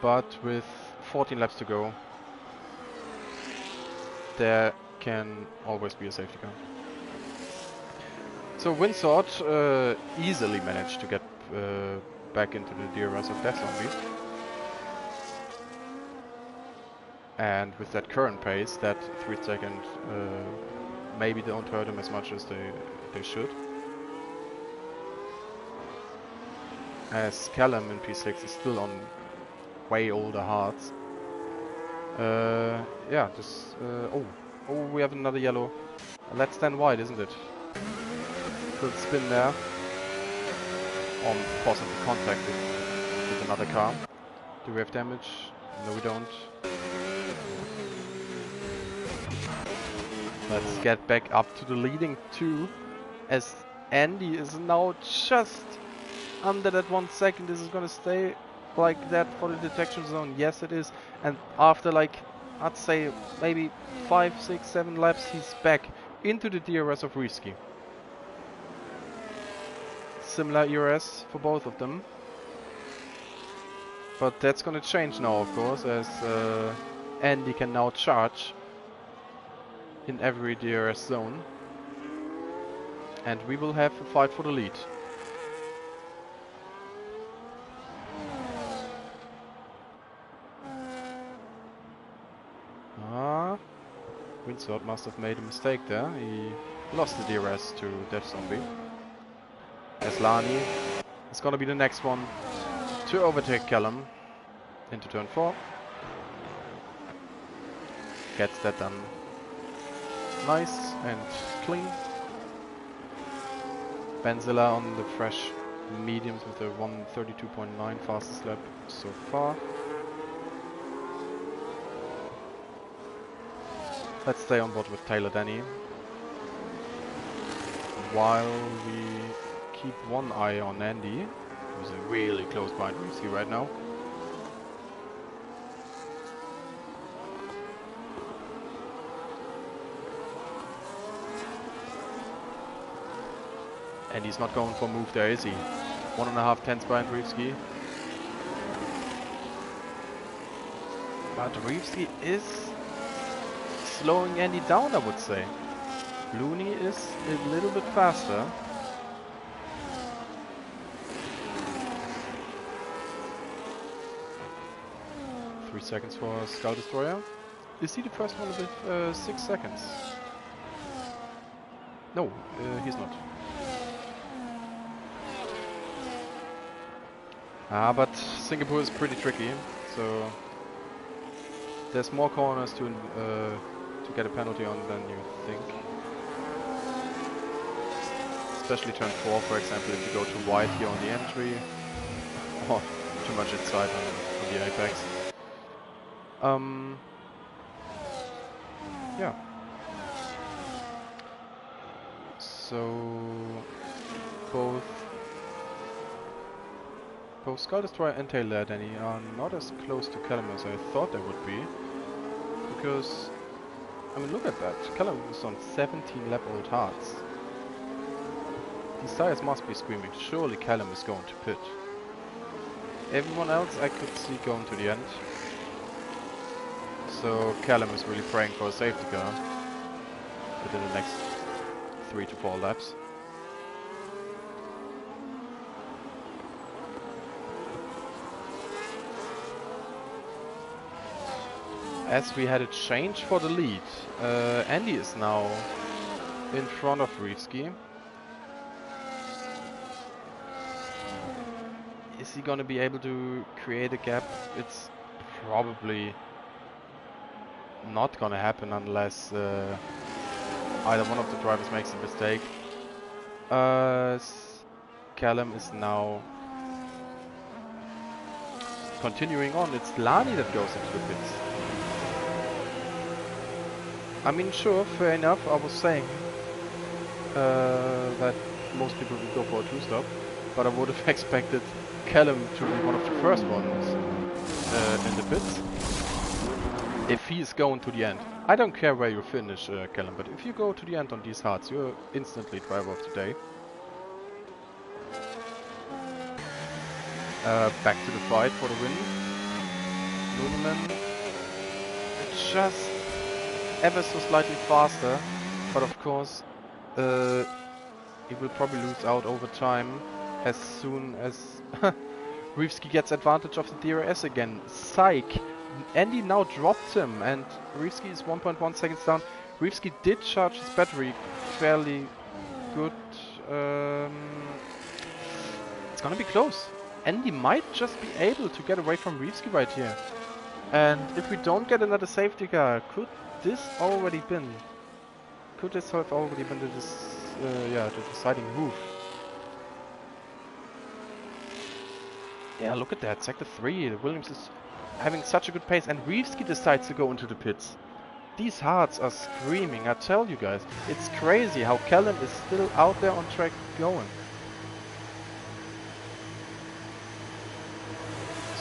But with 14 laps to go, there can always be a safety car. So Windsort easily managed to get back into the DRS of Death Zombie. And with that current pace, that 3 second maybe don't hurt them as much as they should. As Callum in P6 is still on way older hards. Yeah, just oh, we have another yellow. That's then white, isn't it? Little spin there. On possible contact with another car. Do we have damage? No, we don't. Let's get back up to the leading two, as Andy is now just under that 1 second. This is gonna stay like that for the detection zone. Yes, it is. And after like, I'd say maybe 5, 6, 7 laps, he's back into the DRS of Risky. Similar ERS for both of them. But that's gonna change now, of course, as Andy can now charge in every DRS zone. And we will have a fight for the lead. Windsort must have made a mistake there. He lost the DRS to Death Zombie. As Lani is gonna be the next one to overtake Callum into turn 4. Gets that done nice and clean. Benzilla on the fresh mediums with a 1:32.9 fastest lap so far. Let's stay on board with Taylor Denny while we keep one eye on Andy, who's really close behind Risky right now. And he's not going for a move there, is he? 1.5 tenths behind Reevski. But Reevski is slowing Andy down, I would say. Looney is a little bit faster. Three seconds for Skull Destroyer. Is he the first one with 6 seconds? No, he's not. But Singapore is pretty tricky, so there's more corners to get a penalty on than you think. Especially turn 4, for example, if you go too wide here on the entry, or too much inside on the apex. Yeah. So both Skull Destroyer and Taylor Denny are not as close to Callum as I thought they would be. Because, I mean, look at that. Callum is on 17 lap old hearts. These tires must be screaming. Surely Callum is going to pit. Everyone else I could see going to the end. So Callum is really praying for a safety car within the next 3 to 4 laps. As we had a change for the lead, Andy is now in front of Reevski. Is he gonna be able to create a gap? It's probably not gonna happen unless either one of the drivers makes a mistake. Callum is now continuing on. It's Lani that goes into the pits. I mean, sure, fair enough. I was saying that most people would go for a two-stop, but I would have expected Callum to be one of the first ones in the pits. If he is going to the end. I don't care where you finish, Callum, but if you go to the end on these hards, you're instantly driver of the day. Back to the fight for the win. Luneman just ever so slightly faster, but of course he will probably lose out over time as soon as Reevski gets advantage of the DRS again. Psych! Andy now dropped him and Reevski is 1.1 seconds down. Reevski did charge his battery fairly good. It's gonna be close. Andy might just be able to get away from Reevski right here. And if we don't get another safety car, could this already been? Could this have already been the deciding move? Yeah, look at that, sector 3. Williams is having such a good pace and Reevski decides to go into the pits. These hards are screaming, I tell you guys. It's crazy how Callum is still out there on track going.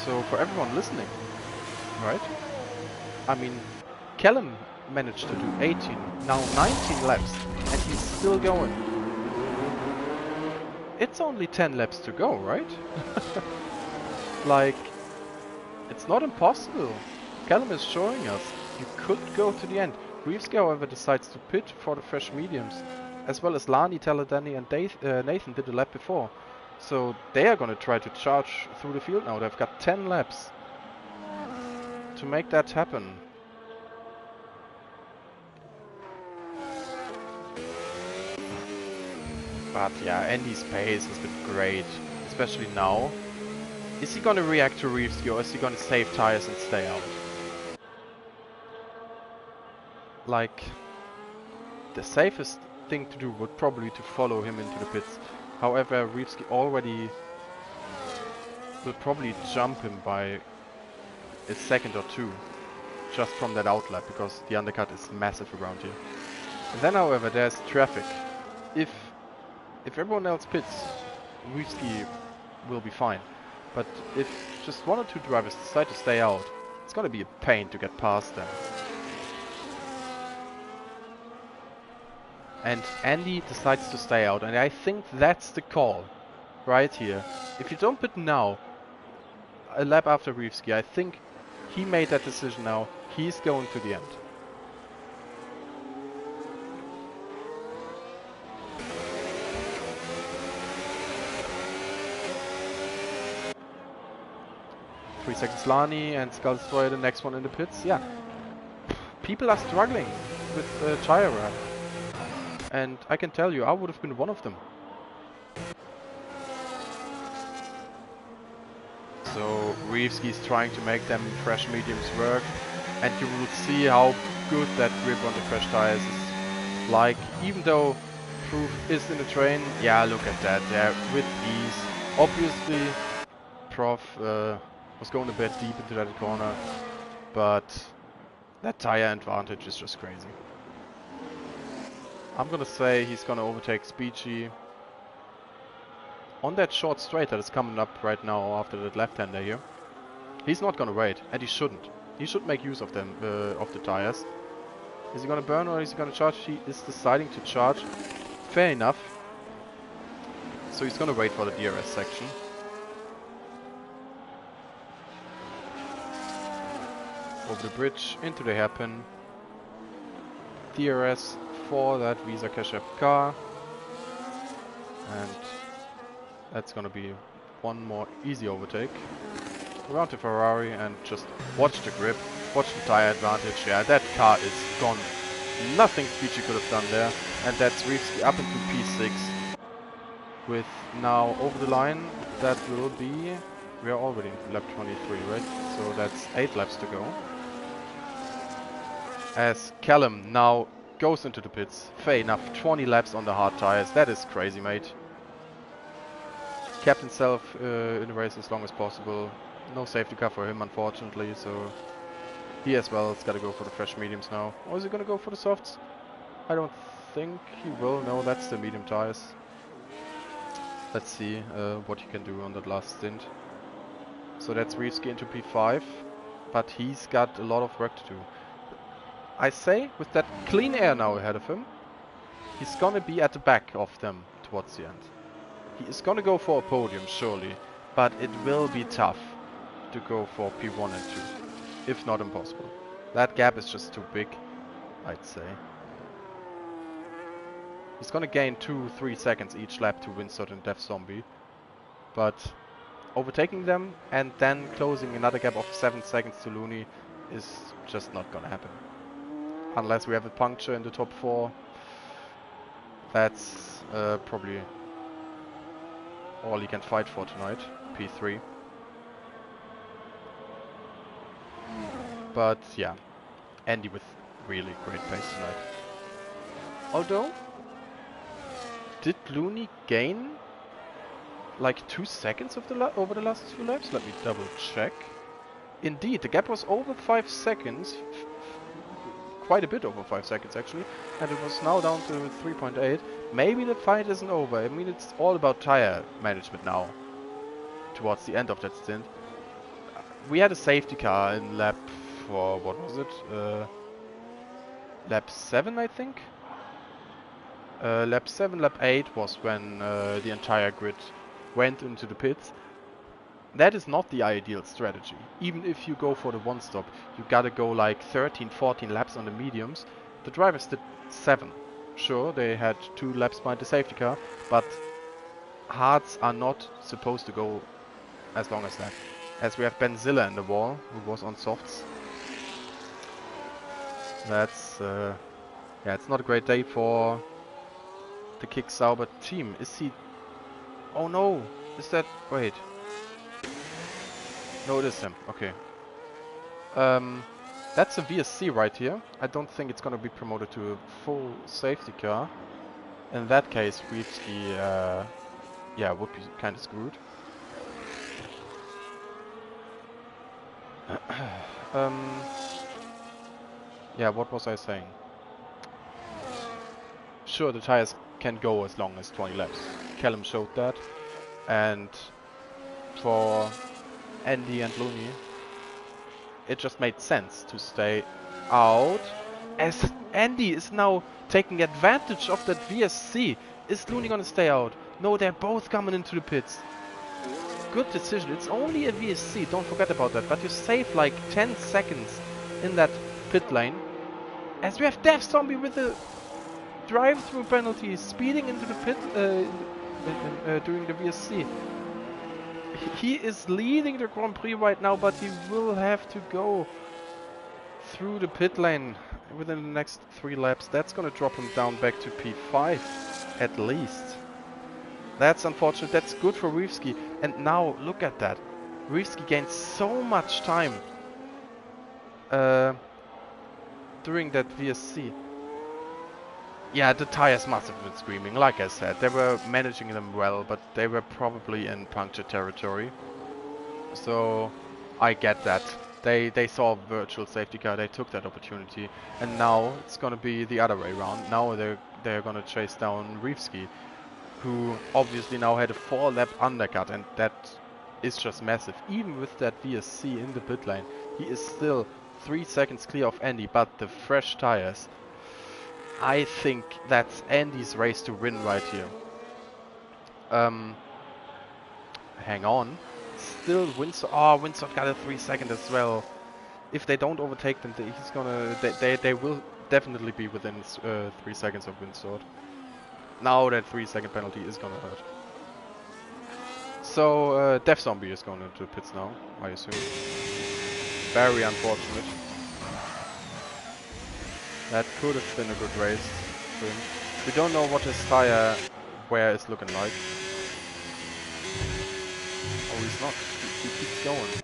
So for everyone listening, right? I mean, Callum managed to do 18, now 19 laps, and he's still going. It's only 10 laps to go, right? Like, it's not impossible. Callum is showing us you could go to the end. Reevski, however, decides to pit for the fresh mediums, as well as Lani, Taladani and Nathan did a lap before. So they are going to try to charge through the field now. They've got 10 laps to make that happen. But yeah, Andy's pace has been great, especially now. Is he going to react to Reevski or is he going to save tires and stay out? Like, the safest thing to do would probably to follow him into the pits. However, Reevski already will probably jump him by a second or two just from that outlap because the undercut is massive around here. And then, however, there's traffic. If everyone else pits, Reevski will be fine. But if just one or two drivers decide to stay out, it's gonna be a pain to get past them. And Andy decides to stay out, and I think that's the call right here. If you don't pit now, a lap after Reevski, I think he made that decision now. He's going to the end. Three seconds Lani and Skull Destroyer, the next one in the pits. Yeah, people are struggling with tire wear. And I can tell you, I would have been one of them. So Reevski's trying to make them fresh mediums work, and you will see how good that grip on the fresh tires is. Like, even though Proof is in the train, yeah, look at that, yeah, with ease. Obviously, Prof was going a bit deep into that corner, but that tire advantage is just crazy. I'm gonna say he's gonna overtake Speechy on that short straight that is coming up right now after that left-hander here. He's not gonna wait, and he shouldn't. He should make use of them, of the tires. Is he gonna burn or is he gonna charge? He is deciding to charge. Fair enough. So he's gonna wait for the DRS section. Over the bridge, into the hairpin. DRS for that Visa Cash App car, and that's gonna be one more easy overtake around the Ferrari, and just watch the grip, watch the tire advantage. Yeah, that car is gone. Nothing Speechy could have done there, and that's Reevski up into P6 with now over the line. That will be, we are already in lap 23, right? So that's 8 laps to go. as Callum now goes into the pits. Fair enough, 20 laps on the hard tires. That is crazy, mate. Kept himself in the race as long as possible. No safety car for him, unfortunately, so he as well has got to go for the fresh mediums now. Or is he going to go for the softs? I don't think he will. No, that's the medium tires. Let's see what he can do on that last stint. So that's Reevesky into P5, but he's got a lot of work to do. I say, with that clean air now ahead of him, he's gonna be at the back of them towards the end. He is gonna go for a podium, surely, but it will be tough to go for P1 and 2, if not impossible. That gap is just too big, I'd say. He's gonna gain 2-3 seconds each lap to Winston and Death Zombie, but overtaking them and then closing another gap of 7 seconds to Looney is just not gonna happen. Unless we have a puncture in the top 4. That's probably all he can fight for tonight, P3. But yeah, Andy with really great pace tonight. Although, did Looney gain like 2 seconds of over the last 2 laps? Let me double check. Indeed, the gap was over 5 seconds. Quite a bit over 5 seconds actually. And it was now down to 3.8. Maybe the fight isn't over. I mean, it's all about tire management now. Towards the end of that stint. We had a safety car in lap, for what was it? Lap 7, I think? Lap 7, lap 8 was when the entire grid went into the pits. That is not the ideal strategy. Even if you go for the one stop, you gotta go like 13-14 laps on the mediums. The drivers did 7. Sure, they had 2 laps behind the safety car, but hards are not supposed to go as long as that. As we have Benzilla in the wall, who was on softs. That's yeah, it's not a great day for the Kick Sauber team. Is he? Oh no! Is that? Wait. No, it is him. Okay. That's a VSC right here. I don't think it's gonna be promoted to a full safety car. In that case, Reevesky, yeah, would be kind of screwed. Yeah, what was I saying? Sure, the tires can go as long as 20 laps. Callum showed that. And for Andy and Looney, it just made sense to stay out. As Andy is now taking advantage of that VSC. Is Looney gonna stay out? No, they're both coming into the pits. Good decision. It's only a VSC, don't forget about that. But you save like 10 seconds in that pit lane. As we have Death Zombie with a drive-through penalty, speeding into the pit during the VSC. He is leading the Grand Prix right now, but he will have to go through the pit lane within the next 3 laps. That's going to drop him down back to P5 at least. That's unfortunate. That's good for Reevesky. And now look at that. Reevesky gained so much time during that VSC. Yeah, the tires must have been screaming. Like I said, they were managing them well, but they were probably in puncture territory. So I get that. They saw a virtual safety car, they took that opportunity, and now it's gonna be the other way around. Now they're gonna chase down Reevesky, who obviously now had a 4-lap undercut, and that is just massive. Even with that VSC in the pit lane, he is still 3 seconds clear of Andy, but the fresh tires, I think that's Andy's race to win right here. Hang on. Still Winston. Oh, Winston got a 3 second as well. If they don't overtake them, he's gonna. They will definitely be within 3 seconds of Winston. Now that 3 second penalty is gonna hurt. So Death Zombie is going into the pits now, I assume. Very unfortunate. That could have been a good race for him. We don't know what his tire wear is looking like. Oh, he's not. He keeps going.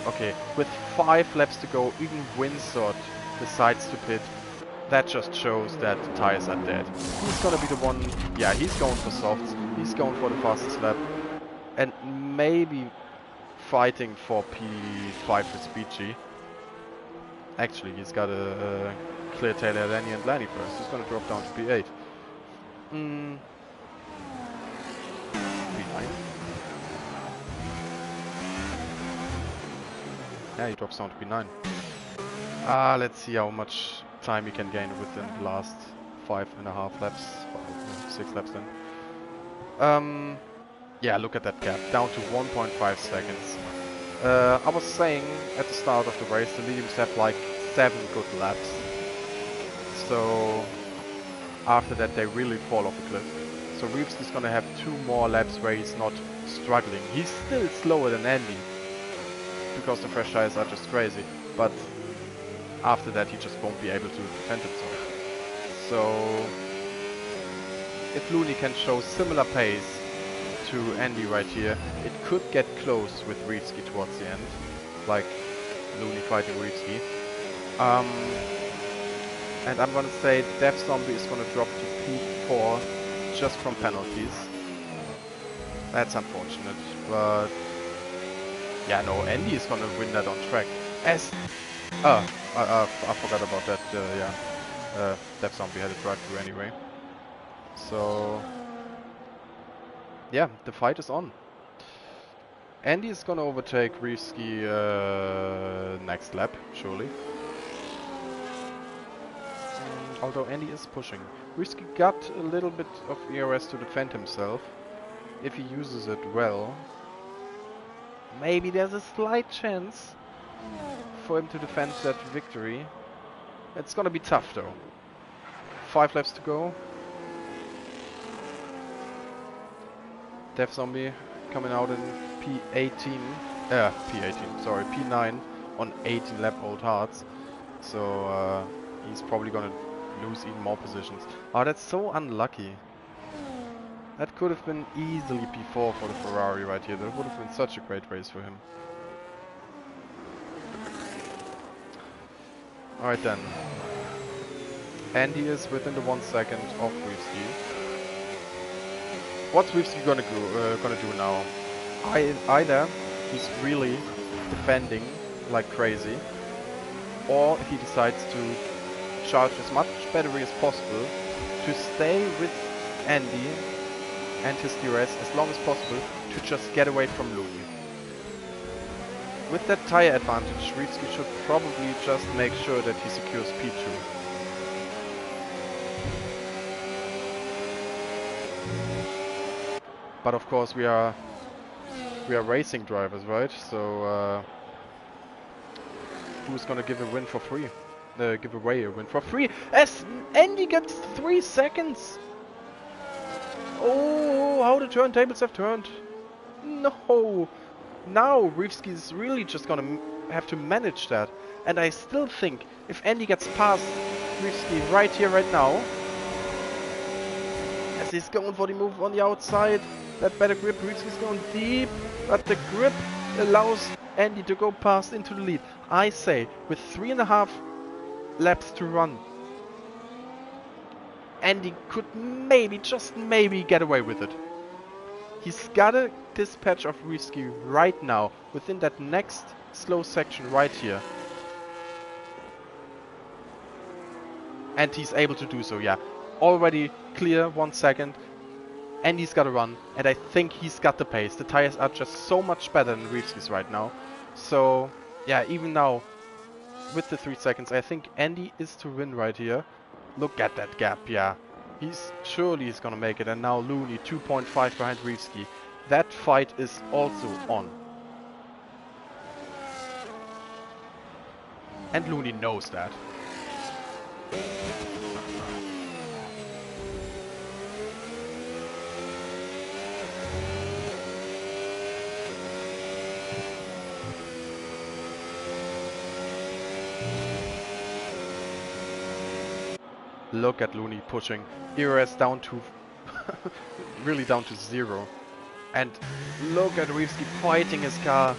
Okay, with 5 laps to go, even Winsort decides to pit. That just shows that the tires are dead. He's gonna be the one, yeah, he's going for softs. He's going for the fastest lap. And maybe fighting for P5 with PG. Actually, he's got a clear tail at Lenny and Lanny first. He's gonna drop down to P8. P9. Yeah, he drops down to P9. Let's see how much time he can gain within the last 5.5 laps. 6 laps then. Yeah, look at that gap. Down to 1.5 seconds. I was saying at the start of the race, the Williams have like 7 good laps. So after that they really fall off a cliff. So Reeves is gonna have 2 more laps where he's not struggling. He's still slower than Andy because the fresh tires are just crazy. But after that he just won't be able to defend himself. So if Looney can show similar pace to Andy right here, it could get close with Reevesky towards the end, like Looney fighting Reevesky. And I'm gonna say Death Zombie is gonna drop to P4 just from penalties. That's unfortunate, but yeah, no, Andy is gonna win that on track. I forgot about that. Yeah, Death Zombie had a drive-through anyway. So yeah, the fight is on. Andy is gonna overtake Reevesky next lap, surely. Although Andy is pushing. Reevesky got a little bit of ERS to defend himself. If he uses it well, maybe there's a slight chance for him to defend that victory. It's gonna be tough though. 5 laps to go. Death Zombie coming out in P18, sorry, P9 on 18 lap old hards. So he's probably gonna lose even more positions. Oh, that's so unlucky. That could have been easily P4 for the Ferrari right here. That would have been such a great race for him. Alright then. Andy is within the 1 second of Reevesky. What's Reevesky gonna do now? Either he's really defending like crazy, or he decides to charge as much battery as possible to stay with Andy and his DRS as long as possible to just get away from Looney. With that tire advantage, Reevesky should probably just make sure that he secures P2. But of course we are racing drivers, right? So who's gonna give a win for free? Give away a win for free as Andy gets 3 seconds. Oh, how the turntables have turned. No. Now Reevesky is really just gonna have to manage that. And I still think if Andy gets past Reevesky right here, right now, as he's going for the move on the outside, that better grip, Reevesky's going deep, but the grip allows Andy to go past into the lead. I say, with 3.5 laps to run, Andy could maybe, just maybe, get away with it. He's got a dispatch of Reevesky right now, within that next slow section right here. And he's able to do so, yeah. Already clear, 1 second. Andy's got to run, and I think he's got the pace. The tires are just so much better than Reevesky's right now. So, yeah, even now, with the 3 seconds, I think Andy is to win right here. Look at that gap, yeah. Surely he's gonna make it, and now Looney 2.5 behind Reevesky. That fight is also on. And Looney knows that. Look at Looney pushing. ERS down to really down to 0. And look at Reevesky fighting his car.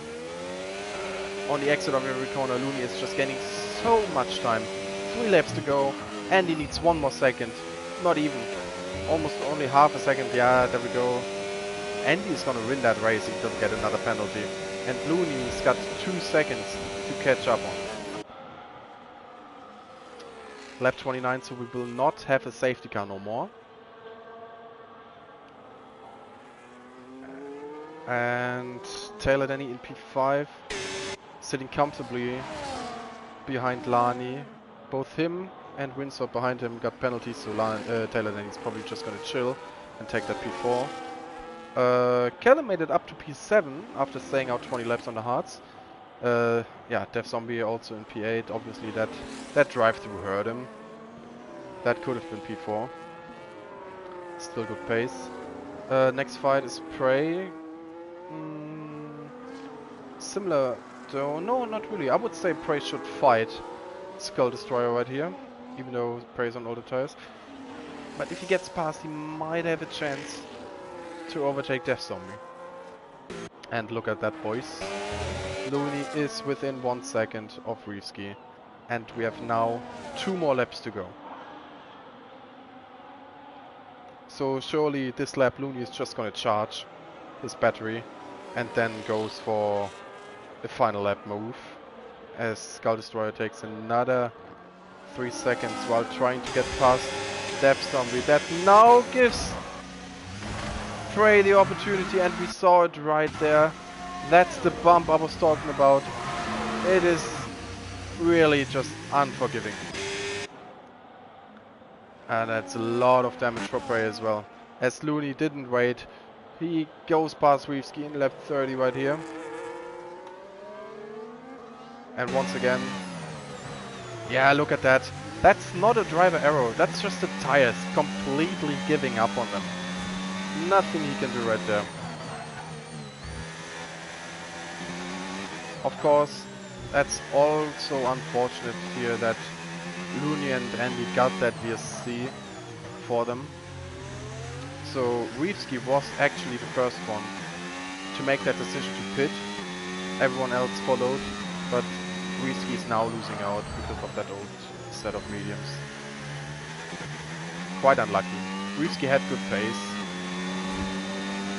on the exit of every corner. Looney is just gaining so much time. 3 laps to go, and he needs 1 more second. Not even. Almost only half a second. Yeah, there we go. Andy is gonna win that race if he doesn't get another penalty. And Looney's got 2 seconds to catch up on. Lap 29, so we will not have a safety car no more. And Taylor Denny in P5, sitting comfortably behind Lani. Both him and Winsor behind him got penalties, so Taylor Denny's probably just gonna chill and take that P4. Callum made it up to P7 after staying out 20 laps on the hards. Yeah, Dev Zombie also in P8. Obviously that drive-through hurt him. That could have been P4. Still good pace. Next fight is Prey. Similar though. No, not really. I would say Prey should fight Skull Destroyer right here, even though Prey's on older tires. But if he gets past, he might have a chance to overtake Death Zombie. And look at that, boys. Looney is within 1 second of Reevski. And we have now 2 more laps to go. So surely this lap Looney is just gonna charge his battery and then goes for the final lap move, as Skull Destroyer takes another 3 seconds while trying to get past Death Zombie. That now gives Prey the opportunity, and we saw it right there. That's the bump I was talking about. It is really just unforgiving. And that's a lot of damage for Prey as well. As Looney didn't wait, he goes past Reevski in lap 30 right here. And once again, yeah, look at that. That's not a driver error, that's just the tires completely giving up on them. Nothing he can do right there. Of course, that's also unfortunate here that Looney and Andy got that VSC for them. So Reevski was actually the first one to make that decision to pit. Everyone else followed, but Reevski is now losing out because of that old set of mediums. Quite unlucky. Reevski had good pace,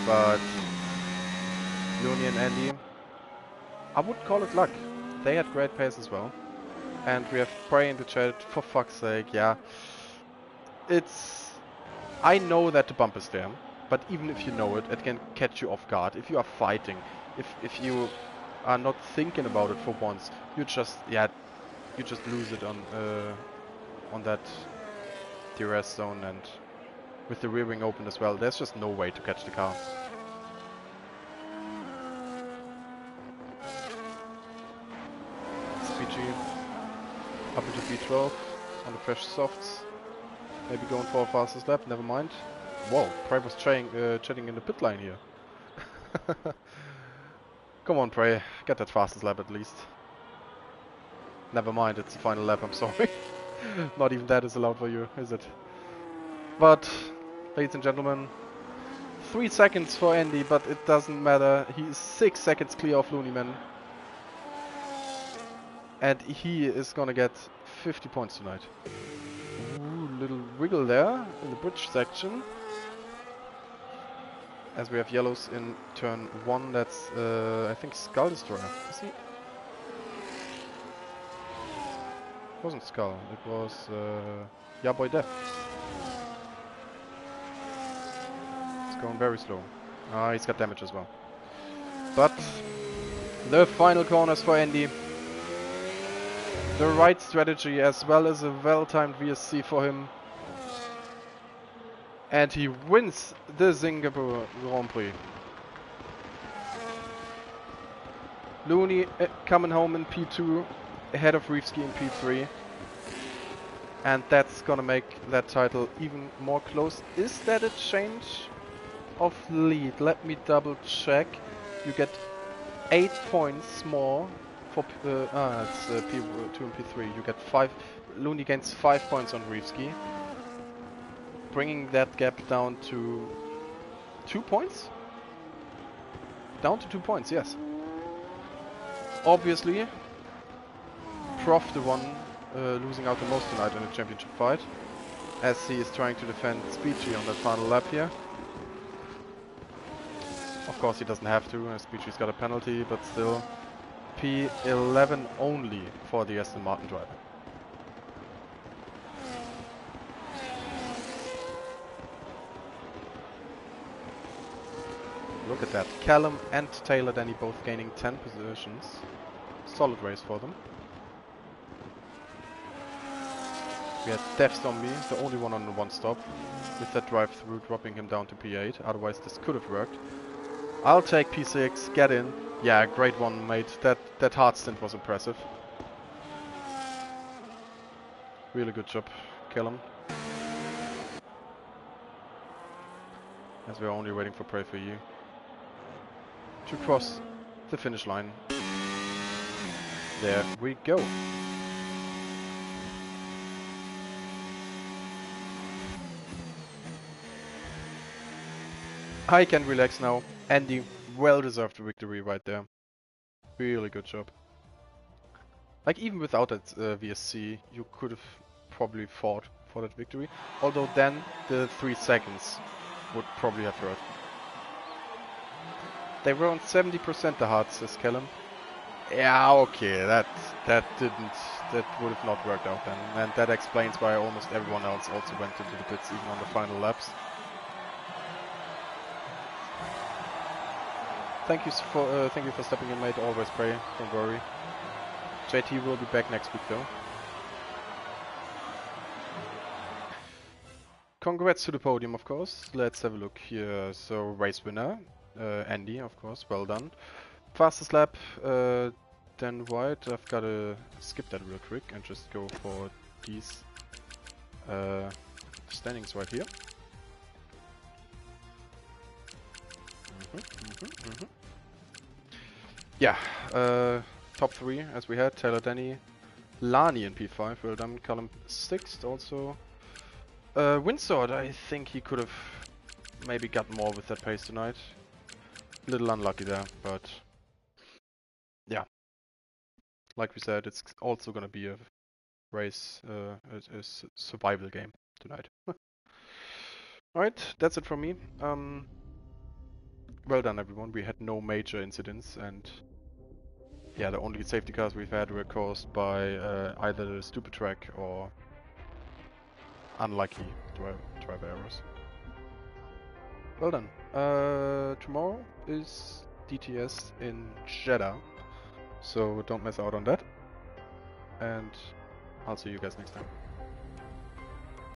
but Looney and Andy, I would call it luck. They had great pace as well. And we have Prey in the chat, for fuck's sake, yeah. I know that the bump is there, but even if you know it, it can catch you off guard. If you are fighting, if you are not thinking about it for once, you just lose it on that DRS zone, and with the rear wing open as well, there's just no way to catch the car. SPG up into P12 on the fresh softs. Maybe going for a fastest lap, never mind. Whoa, Prey was chatting in the pit line here. Come on, Prey, get that fastest lap at least. Never mind, it's the final lap, I'm sorry. Not even that is allowed for you, is it? But, ladies and gentlemen, 3 seconds for Andy, but it doesn't matter. He is 6 seconds clear of Looney Man. And he is gonna get 50 points tonight. Ooh, little wiggle there in the bridge section. As we have yellows in turn 1, that's I think Skull Destroyer. Is he? It wasn't Skull, it was yeah, boy Death. It's going very slow. Ah, he's got damage as well. But the final corners for Andy. The right strategy as well as a well-timed VSC for him. And he wins the Singapore Grand Prix. Looney coming home in P2 ahead of Reevski in P3. And that's gonna make that title even more close. Is that a change of lead? Let me double check. You get 8 points more. It's P2 and P3. You get 5. Looney gains 5 points on Reevski, bringing that gap down to 2 points. Down to 2 points, yes. Obviously, Prof the one losing out the most tonight in the championship fight, as he is trying to defend Speechy on that final lap here. Of course he doesn't have to, as Speechy's got a penalty, but still P11 only for the Aston Martin driver. Look at that, Callum and Taylor Denny both gaining 10 positions. Solid race for them. We had Dev Zombie, the only one on the one stop, with that drive-through dropping him down to P8, otherwise this could have worked. I'll take P6, get in. Yeah, great one, mate. That hard stint was impressive. Really good job, Callum. As we're only waiting for Pray For You to cross the finish line. There we go. I can relax now. Andy, well-deserved victory right there. Really good job. Like, even without that VSC, you could have probably fought for that victory. Although then, the 3 seconds would probably have hurt. They were on 70% the hearts, says Callum. Yeah, okay, that would have not worked out then. And that explains why almost everyone else also went into the pits, even on the final laps. Thank you for stepping in, mate. Always pray. Don't worry. JT will be back next week, though. Congrats to the podium, of course. Let's have a look here. So, race winner, Andy, of course. Well done. Fastest lap, Dan White. I've got to skip that real quick and just go for these standings right here. Yeah, top 3 as we had. Taylor Denny, Lani in P5, well done. Callum 6th also. Windsword, I think he could have maybe got more with that pace tonight. A little unlucky there, but yeah. Like we said, it's also gonna be a race, a survival game tonight. Alright, that's it from me. Well done everyone, we had no major incidents, and yeah, the only safety cars we've had were caused by either the stupid track or unlucky driver errors. Well done. Tomorrow is DTS in Jeddah, so don't miss out on that. And I'll see you guys next time.